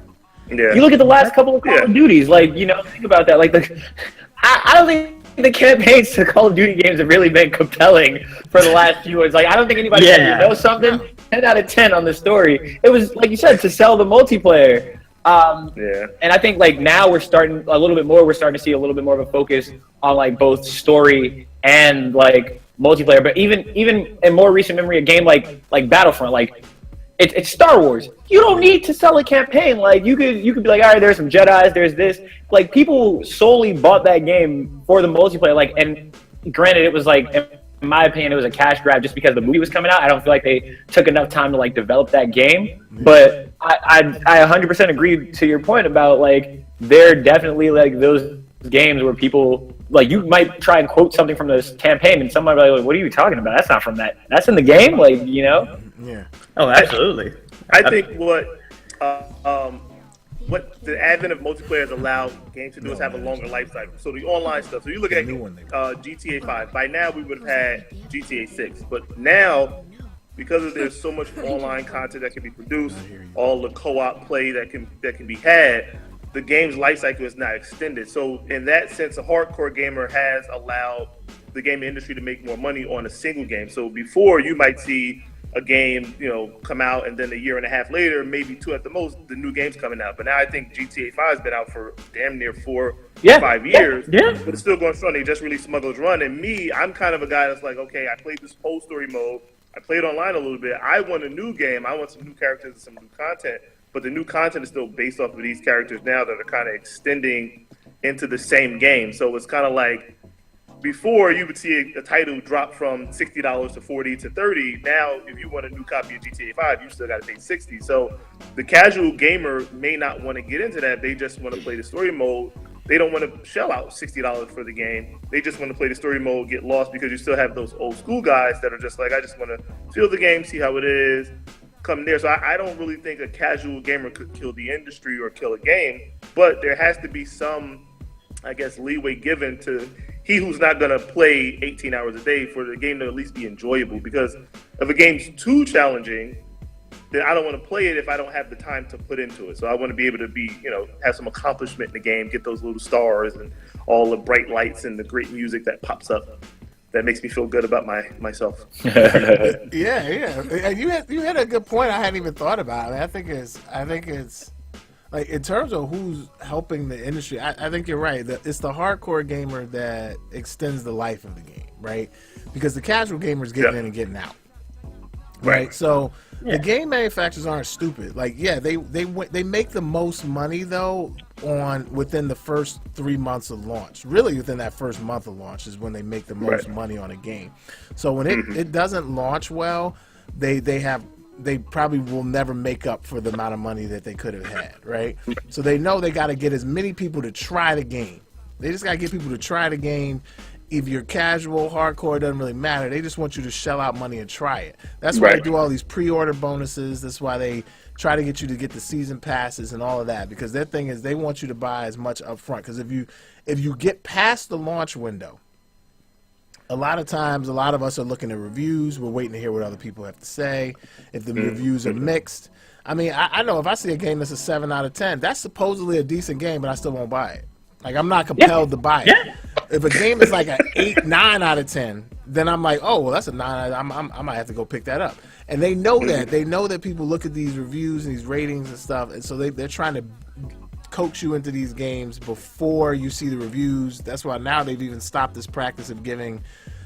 Yeah. You look at the last couple of Call of Duties, like, think about that. Like, I don't think the campaigns to Call of Duty games have really been compelling for the last few years. Like, I don't think anybody knows something. 10 out of 10 on the story. It was, like you said, to sell the multiplayer. And I think, like, now we're starting to see a little bit more of a focus on, like, both story and, like, multiplayer. But even in more recent memory, a game like Battlefront, like, it's Star Wars. You don't need to sell a campaign. Like, you could be like, all right, there's some Jedis, there's this. Like, people solely bought that game for the multiplayer. Like, and granted, it was like, in my opinion, it was a cash grab just because the movie was coming out. I don't feel like they took enough time to like develop that game. But I 100% agree to your point about like there are definitely like those games where people like you might try and quote something from this campaign and somebody might be like, what are you talking about? That's not from that. That's in the game, like, you know?
Yeah.
Oh, absolutely.
I think what what the advent of multiplayer has allowed games to do is have a longer life cycle. So the online stuff. So you look at GTA 5. By now we would have had GTA 6, but now because there's so much online content that can be produced, all the co-op play that can be had, the game's life cycle is not extended. So in that sense, a hardcore gamer has allowed the gaming industry to make more money on a single game. So before, you might see a game, come out, and then a year and a half later, maybe 2 at the most, the new game's coming out. But now I think GTA 5 has been out for damn near 4 or 5 years.
Yeah.
But it's still going strong. They just released Smuggler's Run. And me, I'm kind of a guy that's like, okay, I played this whole story mode. I played online a little bit. I want a new game. I want some new characters and some new content. But the new content is still based off of these characters now that are kind of extending into the same game. So it's kind of like, before, you would see a title drop from $60 to $40 to $30. Now, if you want a new copy of GTA 5, you still got to pay $60. So the casual gamer may not want to get into that. They just want to play the story mode. They don't want to shell out $60 for the game. They just want to play the story mode, get lost, because you still have those old school guys that are just like, I just want to feel the game, see how it is, come there. So I don't really think a casual gamer could kill the industry or kill a game, but there has to be some, I guess, leeway given to he who's not going to play 18 hours a day for the game to at least be enjoyable. Because if a game's too challenging, then I don't want to play it if I don't have the time to put into it. So I want to be able to be, have some accomplishment in the game, get those little stars and all the bright lights and the great music that pops up. That makes me feel good about myself.
Yeah. And you had a good point I hadn't even thought about. I think it's like, in terms of who's helping the industry, I think you're right. It's the hardcore gamer that extends the life of the game, right? Because the casual gamer is getting in and getting out, right? So the game manufacturers aren't stupid. Like, they make the most money though within the first 3 months of launch. Really, within that first month of launch is when they make the most money on a game. So when it doesn't launch well, they probably will never make up for the amount of money that they could have had, right? So they know they got to get as many people to try the game. They just got to get people to try the game. If you're casual, hardcore, it doesn't really matter. They just want you to shell out money and try it. That's why they do all these pre-order bonuses. That's why they try to get you to get the season passes and all of that, because their thing is they want you to buy as much up front. Because if you get past the launch window, a lot of times, a lot of us are looking at reviews. We're waiting to hear what other people have to say. If the reviews are mixed, I mean, I know if I see a game that's a 7 out of 10, that's supposedly a decent game, but I still won't buy it. Like, I'm not compelled to buy it. If a game is like an 8, 9 out of 10, then I'm like, oh, well, that's a 9. I might have to go pick that up. And they know that. They know that people look at these reviews and these ratings and stuff, and so they're trying to coax you into these games before you see the reviews. That's why now they've even stopped this practice of giving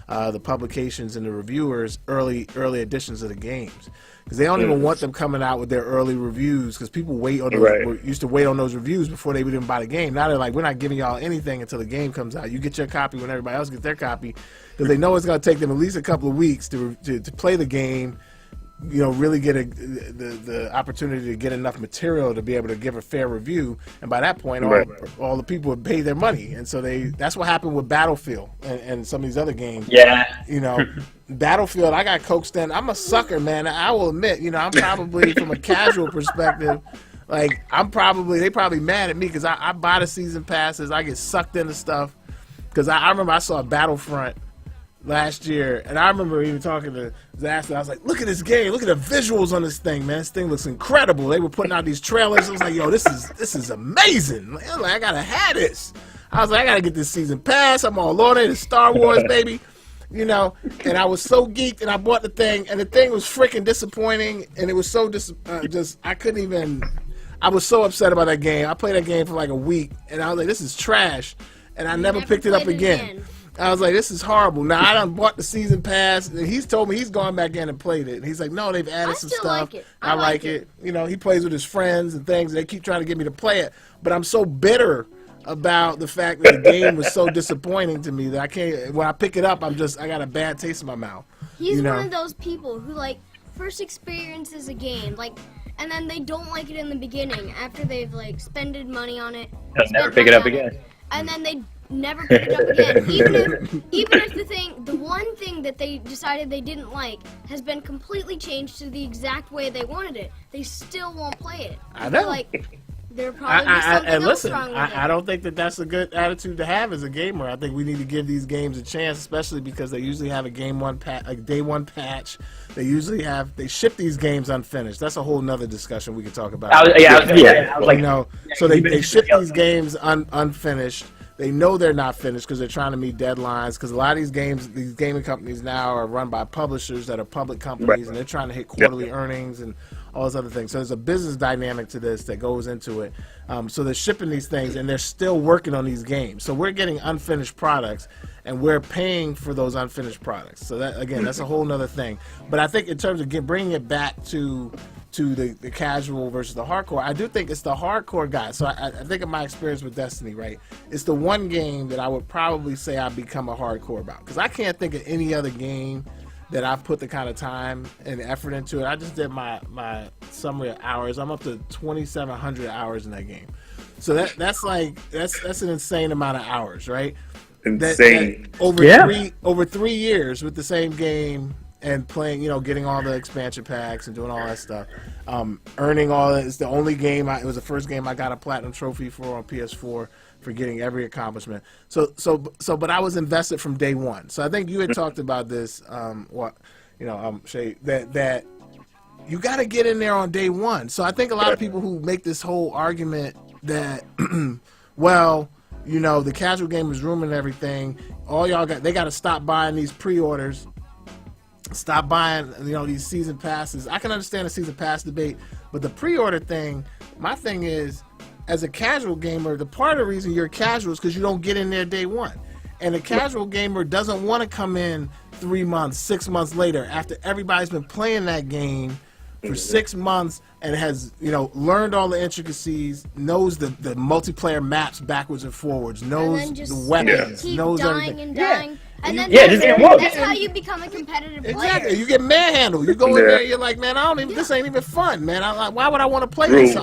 the publications and the reviewers early editions of the games, because they don't even want them coming out with their early reviews, because people used to wait on those reviews before they would even buy the game. Now they're like, we're not giving y'all anything until the game comes out. You get your copy when everybody else gets their copy, because they know it's going to take them at least a couple of weeks to play the game, really get the opportunity to get enough material to be able to give a fair review. And by that point, all the people have paid their money. And so that's what happened with Battlefield and some of these other games. Battlefield, I got coaxed in. I'm a sucker, man. I will admit, I'm probably, from a casual perspective, like, they probably mad at me because I buy the season passes. I get sucked into stuff. Because I remember I saw Battlefront last year, and I remember even talking to Zaster. I was like, look at this game, look at the visuals on this thing, man. This thing looks incredible. They were putting out these trailers. I was like, yo, this is amazing. Like, I gotta have this. I was like, I gotta get this season pass. I'm all on it. It's Star Wars, baby. And I was so geeked, and I bought the thing, and the thing was freaking disappointing, and it was so I couldn't even. I was so upset about that game. I played that game for like a week, and I was like, this is trash, and I never picked it up again. I was like, this is horrible. Now, I done bought the season pass, and he's told me he's gone back in and played it. And he's like, no, they've added some stuff. I like it. He plays with his friends and things, and they keep trying to get me to play it. But I'm so bitter about the fact that the game was so disappointing to me that I can't. When I pick it up, I got a bad taste in my mouth.
He's one of those people who, like, first experiences a game, like, and then they don't like it in the beginning after they've, like, spended money on it.
They'll never pick it up again.
And then they never pick it up again. Even if the one thing that they decided they didn't like has been completely changed to the exact way they wanted it, they still won't play it.
I know.
There probably be something
and
else
listen,
wrong with it.
I don't think that that's a good attitude to have as a gamer. I think we need to give these games a chance, especially because they usually have a day one patch. They ship these games unfinished. That's a whole nother discussion we could talk about.
I was like,
You know, so they ship these games unfinished. They know they're not finished because they're trying to meet deadlines. Because a lot of these games, these gaming companies now are run by publishers that are public companies, and they're trying to hit quarterly earnings and all those other things. So there's a business dynamic to this that goes into it. So they're shipping these things, and they're still working on these games. So we're getting unfinished products, and we're paying for those unfinished products. So that, again, that's a whole nother thing. But I think in terms of bringing it back to the casual versus the hardcore, I do think it's the hardcore guy. So I think of my experience with Destiny, right? It's the one game that I would probably say I've become a hardcore about. Because I can't think of any other game that I've put the kind of time and effort into it. I just did my summary of hours. I'm up to 2,700 hours in that game. So that's an insane amount of hours, right?
Insane.
That over 3 years with the same game and playing, getting all the expansion packs and doing all that stuff, earning all that. It's the only game. It was the first game I got a platinum trophy for on PS4 for getting every accomplishment. But I was invested from day one. So I think you had talked about this, Shay, that you got to get in there on day one. So I think a lot of people who make this whole argument that, the casual game is ruining everything. All y'all they got to stop buying these pre-orders. Stop buying, these season passes. I can understand the season pass debate, but the pre-order thing, my thing is, as a casual gamer, the part of the reason you're casual is because you don't get in there day one. And a casual gamer doesn't want to come in 3 months, 6 months later after everybody's been playing that game for 6 months and has, learned all the intricacies, knows the multiplayer maps backwards and forwards, knows the weapons, knows everything.
And dying. And then that's how you become a competitive player.
Exactly. You get manhandled. You go in there, you're like, man, this ain't even fun, man. Why would I want to play this?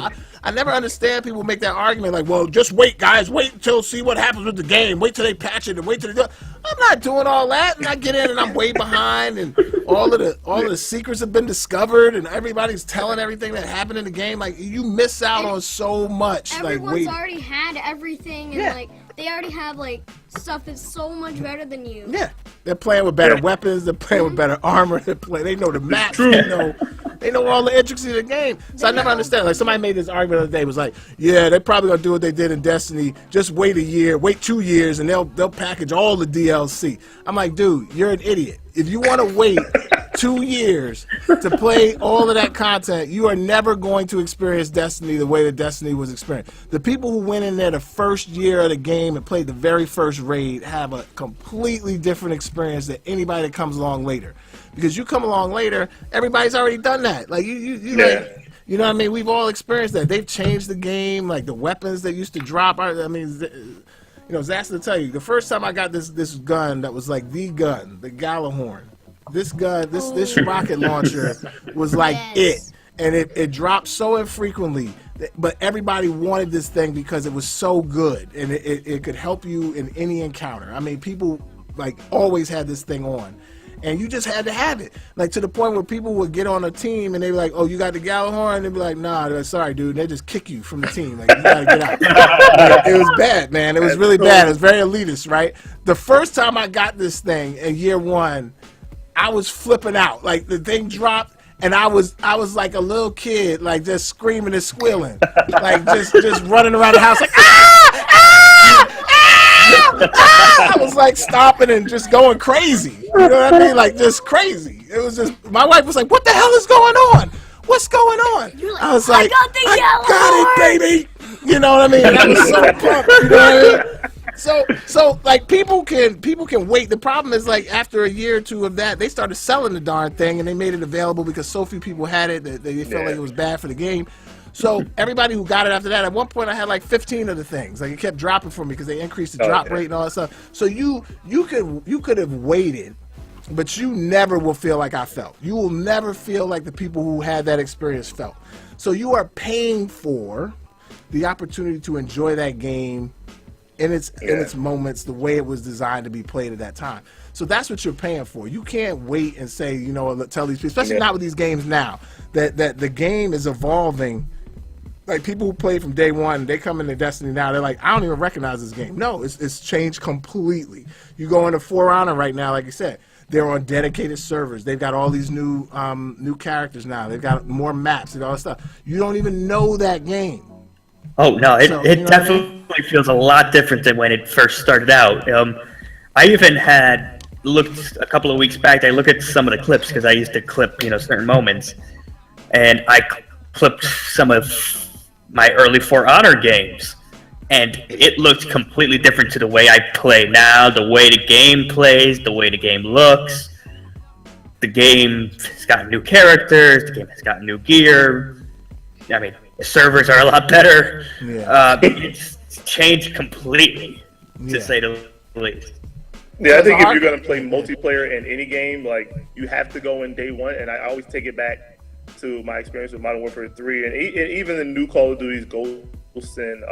I never understand people make that argument like, well, just wait, guys. Wait until see what happens with the game. Wait till they patch it and wait till they do it. I'm not doing all that. And I get in and I'm way behind and all of the secrets have been discovered and everybody's telling everything that happened in the game. Like, you miss out on so much.
Everyone's already had everything and they already have stuff that's so much better than you.
Yeah, they're playing with better weapons. They're playing with better armor. They know the maps. They know all the intricacies of the game. So I never understand. Like, somebody made this argument the other day. Was like, yeah, they're probably gonna do what they did in Destiny. Just wait 2 years, and they'll package all the DLC. I'm like, dude, you're an idiot. If you want to wait 2 years to play all of that content, you are never going to experience Destiny the way that Destiny was experienced. The people who went in there the first year of the game and played the very first raid have a completely different experience than anybody that comes along later. Because you come along later, everybody's already done that. Like, you know what I mean? We've all experienced that. They've changed the game, like the weapons that used to drop. Zach's to tell you, the first time I got this gun that was like the gun, the Gallahorn. This gun, this rocket launcher was like it. And it dropped so infrequently, but everybody wanted this thing because it was so good and it could help you in any encounter. I mean, people always had this thing on. And you just had to have it, to the point where people would get on a team and they'd be like, "Oh, you got the Gallahorn?" And they'd be like, "Nah, sorry, dude." And they just kick you from the team. Like, you gotta get out. It was bad, man. It was really bad. It was very elitist, right? The first time I got this thing in year one, I was flipping out. Like, the thing dropped, and I was like a little kid, just screaming and squealing, just running around the house like, I was stomping and just going crazy. You know what I mean? Just crazy. It was just, my wife was like, "What the hell is going on? What's going on?"
I was like, "I
got it, baby." You know what I mean? And I was so pumped. You know what I mean? So people can wait. The problem is after a year or two of that, they started selling the darn thing and they made it available because so few people had it that they felt like it was bad for the game. So everybody who got it after that, at one point I had 15 of the things. It kept dropping for me because they increased the drop rate and all that stuff. So you could have waited, but you never will feel like I felt. You will never feel like the people who had that experience felt. So you are paying for the opportunity to enjoy that game in its moments, the way it was designed to be played at that time. So that's what you're paying for. You can't wait and say, tell these people, especially not with these games now, that the game is evolving like people who played from day one, they come into Destiny now, they're like, I don't even recognize this game. No, it's changed completely. You go into For Honor right now, like you said, they're on dedicated servers. They've got all these new characters now. They've got more maps and all that stuff. You don't even know that game.
Oh no, it
So,
it
you know what I
definitely
mean?
feels a lot different than when it first started out. I even had looked a couple of weeks back. I looked at some of the clips because I used to clip, certain moments, and I clipped some of my early For Honor games, and it looked completely different to the way I play now. The way the game plays, the way the game looks. The game has got new characters. The game has got new gear. I mean, the servers are a lot better.
Yeah.
It's changed completely, to
Yeah.
say the least.
Yeah, I think if you're going to play multiplayer in any game, like, you have to go in day one, and I always take it back to my experience with Modern Warfare 3, and even the new Call of Duty's Ghosts and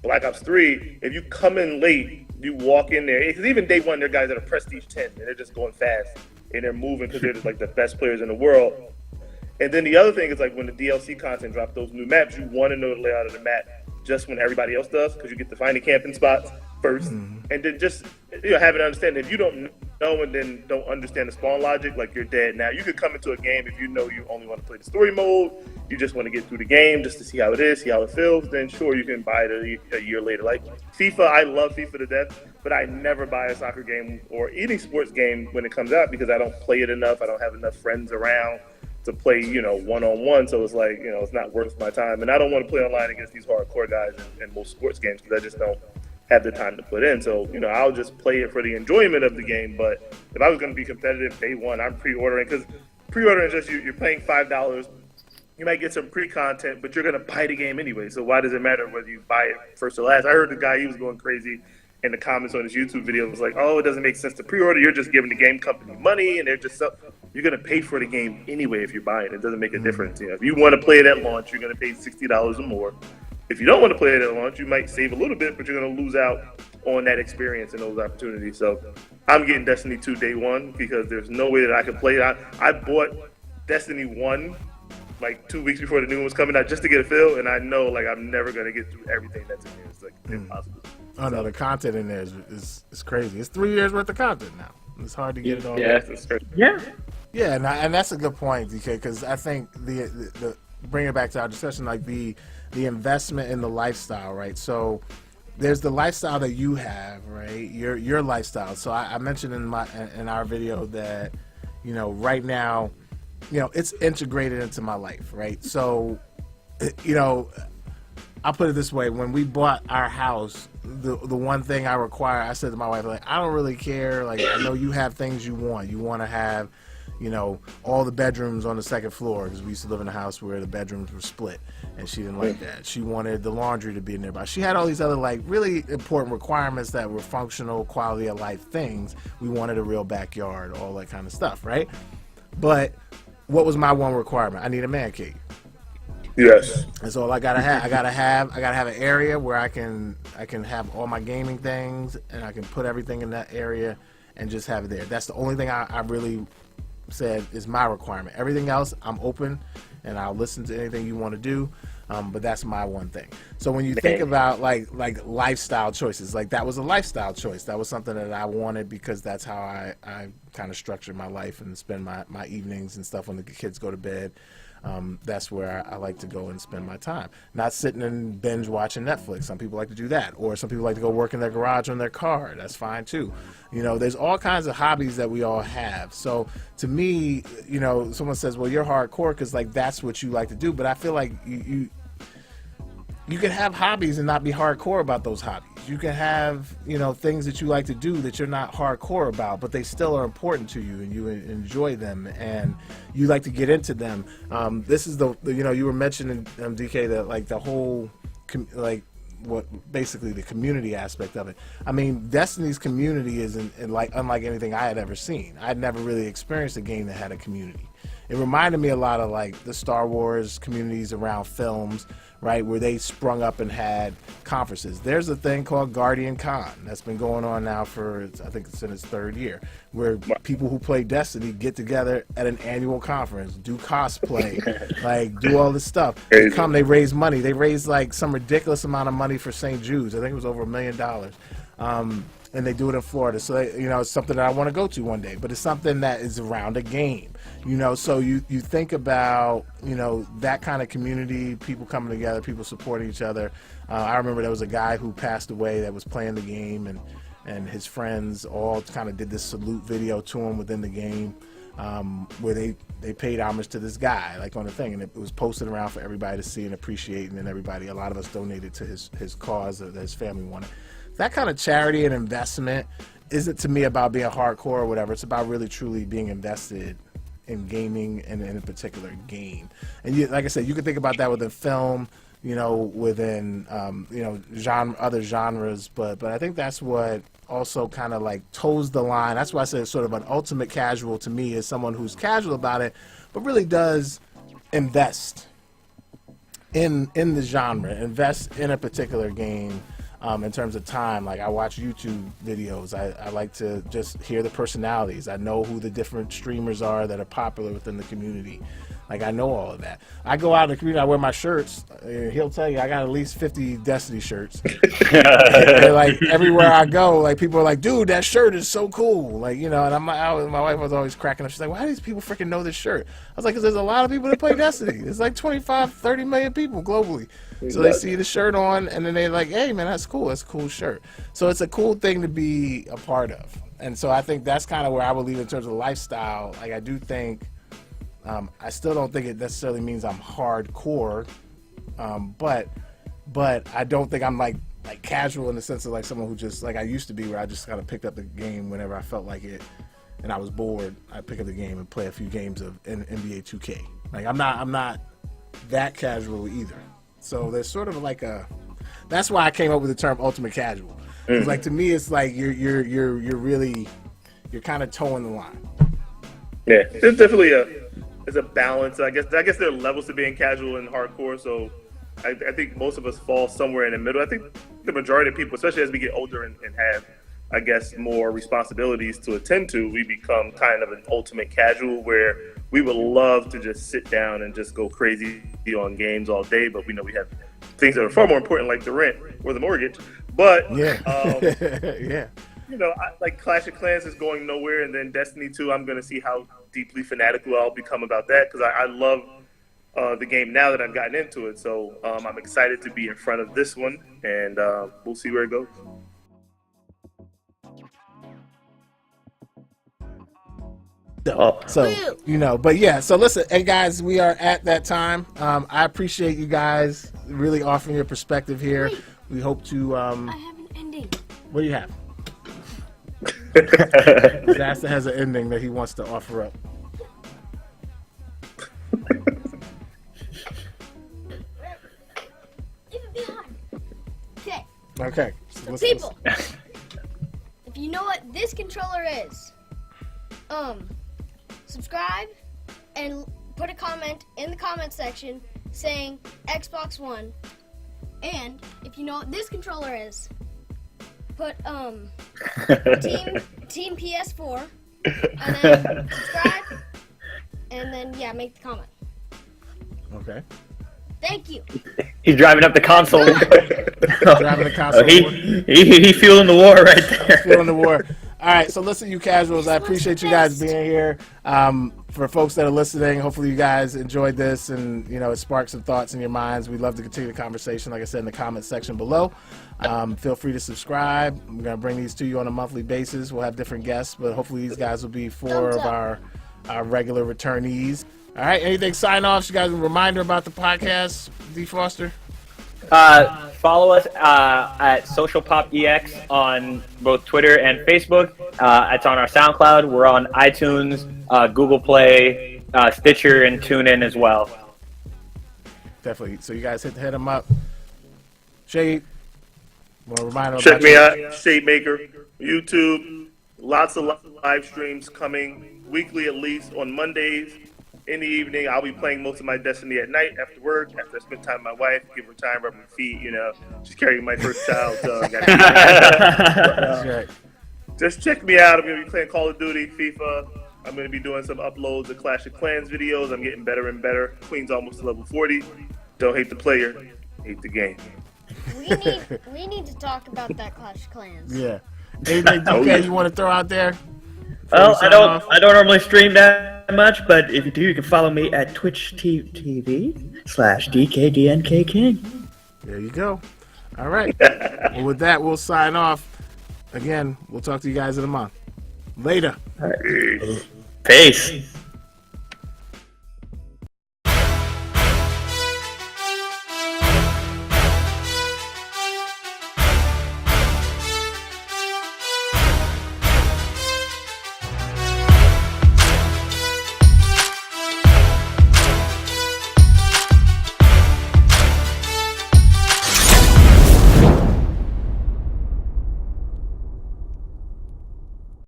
Black Ops 3, if you come in late, you walk in there, because even day one, there are guys that are Prestige 10, and they're just going fast, and they're moving because they're just like the best players in the world. And then the other thing is, like, when the DLC content drops those new maps, you want to know the layout of the map just when everybody else does, because you get to find the camping spots first, and then just have an understanding. If you don't know and then don't understand the spawn logic, like, you're dead. Now, you could come into a game if you know you only want to play the story mode, you just want to get through the game just to see how it is, see how it feels, then sure, you can buy it a year later. Like FIFA, I love FIFA to death, but I never buy a soccer game or any sports game when it comes out because I don't play it enough. I don't have enough friends around to play, one-on-one, so it's like, it's not worth my time. And I don't want to play online against these hardcore guys in most sports games because I just don't have the time to put in. So, I'll just play it for the enjoyment of the game. But if I was going to be competitive day one, I'm pre-ordering, because pre-ordering is just you're paying $5. You might get some pre-content, but you're going to buy the game anyway. So why does it matter whether you buy it first or last? I heard the guy, he was going crazy in the comments on his YouTube video. It was like, oh, it doesn't make sense to pre-order. You're just giving the game company money, and they're just you're going to pay for the game anyway if you're buying it. It doesn't make a difference. If you want to play it at launch, you're going to pay $60 or more. If you don't want to play it at launch, you might save a little bit, but you're going to lose out on that experience and those opportunities. So I'm getting Destiny 2 day one because there's no way that I could play it. I bought Destiny 1 like 2 weeks before the new one was coming out just to get a feel, and I know, like, I'm never going to get through everything that's in there. It's like impossible.
Oh no, the content in there is crazy. It's 3 years worth of content now. It's hard to get it all.
Yeah, it's crazy.
Yeah.
Yeah, and that's a good point, DK, because I think the bring it back to our discussion, like the investment in the lifestyle, right? So there's the lifestyle that you have, right? Your lifestyle. So I mentioned in our video that right now, it's integrated into my life, right? So I'll put it this way: when we bought our house, the one thing I said to my wife, like, I don't really care. Like, I know you have things you want. You want to have, all the bedrooms on the second floor, because we used to live in a house where the bedrooms were split, and she didn't like that. She wanted the laundry to be nearby. She had all these other, like, really important requirements that were functional, quality of life things. We wanted a real backyard, all that kind of stuff, right? But what was my one requirement? I need a man cave.
Yes.
That's all I gotta have. I gotta have an area where I can have all my gaming things, and I can put everything in that area and just have it there. That's the only thing I really said is my requirement. Everything else, I'm open, and I'll listen to anything you want to do. But that's my one thing. So when you think about like lifestyle choices, like that was a lifestyle choice. That was something that I wanted because that's how I kind of structured my life and spend my evenings and stuff when the kids go to bed. That's where I like to go and spend my time. Not sitting and binge watching Netflix. Some people like to do that. Or some people like to go work in their garage on their car. That's fine too. There's all kinds of hobbies that we all have. So to me, someone says, well, you're hardcore because like that's what you like to do. But I feel like you can have hobbies and not be hardcore about those hobbies. You can have, things that you like to do that you're not hardcore about, but they still are important to you and you enjoy them and you like to get into them. This is you were mentioning, DK, that like the whole, basically the community aspect of it. I mean, Destiny's community is unlike anything I had ever seen. I'd never really experienced a game that had a community. It reminded me a lot of like the Star Wars communities around films, right, where they sprung up and had conferences. There's a thing called Guardian Con that's been going on now for, I think it's in its 3rd year, where people who play Destiny get together at an annual conference, do cosplay, like do all this stuff. They come, they raise money. They raised like some ridiculous amount of money for St. Jude's. I think it was over $1 million. And they do it in Florida. So, it's something that I want to go to one day. But it's something that is around a game. So you think about, that kind of community, people coming together, people supporting each other. I remember there was a guy who passed away that was playing the game, and his friends all kind of did this salute video to him within the game, where they paid homage to this guy, like on the thing. And it was posted around for everybody to see and appreciate. And then a lot of us donated to his cause that his family wanted. That kind of charity and investment isn't to me about being hardcore or whatever. It's about really truly being invested in gaming and in a particular game. And like I said, you can think about that within film, within other genres. But I think that's what also kind of like toes the line. That's why I say it's sort of an ultimate casual to me is someone who's casual about it, but really does invest in the genre, invest in a particular game. In terms of time, like I watch YouTube videos, I like to just hear the personalities. I know who the different streamers are that are popular within the community. Like I know all of that. I go out in the community, I wear my shirts. He'll tell you I got at least 50 Destiny shirts. And like everywhere I go, like people are like, dude, that shirt is so cool. Like, and I'm like, my wife was always cracking up. She's like, why do these people freaking know this shirt? I was like, because there's a lot of people that play Destiny. There's like 25, 30 million people globally. So they see the shirt on and then they're like, hey man, that's cool. That's a cool shirt. So it's a cool thing to be a part of. And so I think that's kind of where I would leave in terms of lifestyle. Like I do think, I still don't think it necessarily means I'm hardcore, but I don't think I'm like casual in the sense of like someone who just like I used to be, where I just kind of picked up the game whenever I felt like it, and I was bored. I'd pick up the game and play a few games of NBA 2K. Like I'm not that casual either. So there's sort of like that's why I came up with the term ultimate casual. Because like to me, it's like you're really kind of towing the line.
Yeah, there's definitely a balance. I guess there are levels to being casual and hardcore. So I think most of us fall somewhere in the middle. I think the majority of people, especially as we get older and have, I guess, more responsibilities to attend to, we become kind of an ultimate casual where we would love to just sit down and just go crazy on games all day. But we know we have things that are far more important, like the rent or the mortgage. But
yeah.
Like Clash of Clans is going nowhere, and then Destiny 2, I'm going to see how deeply fanatical I'll become about that, because I love the game now that I've gotten into it. So I'm excited to be in front of this one, and we'll see where it goes.
But yeah, so listen, hey guys, we are at that time. I appreciate you guys really offering your perspective here. We hope to I have
an ending.
What do you have? Disaster has an ending that he wants to offer up. Okay.
So people, if you know what this controller is, subscribe and put a comment in the comment section saying Xbox One. And if you know what this controller is, put Team PS4 and then subscribe and then make the comment.
Okay.
Thank you.
He's driving up the console.
Driving the console.
He fueling the war right there.
Fueling the war. All right, so listen, you casuals, I appreciate you guys being here. For folks that are listening, hopefully you guys enjoyed this and, it sparked some thoughts in your minds. We'd love to continue the conversation, like I said, in the comment section below. Feel free to subscribe. I'm going to bring these to you on a monthly basis. We'll have different guests, but hopefully these guys will be four of our regular returnees. All right, anything sign-offs? You guys, a reminder about the podcast, DeFoster?
Follow us at SocialPopEX on both Twitter and Facebook. It's on our SoundCloud. We're on iTunes, Google Play, Stitcher, and TuneIn as well.
Definitely. So you guys hit them up. Shade, want to remind them
check
about
me out, Shademaker, YouTube. Lots of live streams coming weekly, at least on Mondays. in the evening. I'll be playing most of my Destiny at night after work, after I spend time with my wife, give her time, rub her feet, she's carrying my first child, so I
That's right.
just check me out. I'm going to be playing Call of Duty, FIFA. I'm going to be doing some uploads of Clash of Clans videos. I'm getting better and better. Queen's almost to level 40. Don't hate the player, hate the game.
We need to talk about that Clash of Clans.
Yeah. Anything, DK, you want to throw out there?
Well, I don't normally stream that much, but if you do, you can follow me at Twitch TV/DKDNKKING.
There you go. All right. Well, with that, we'll sign off. Again, we'll talk to you guys in a month. Later.
All right. Peace.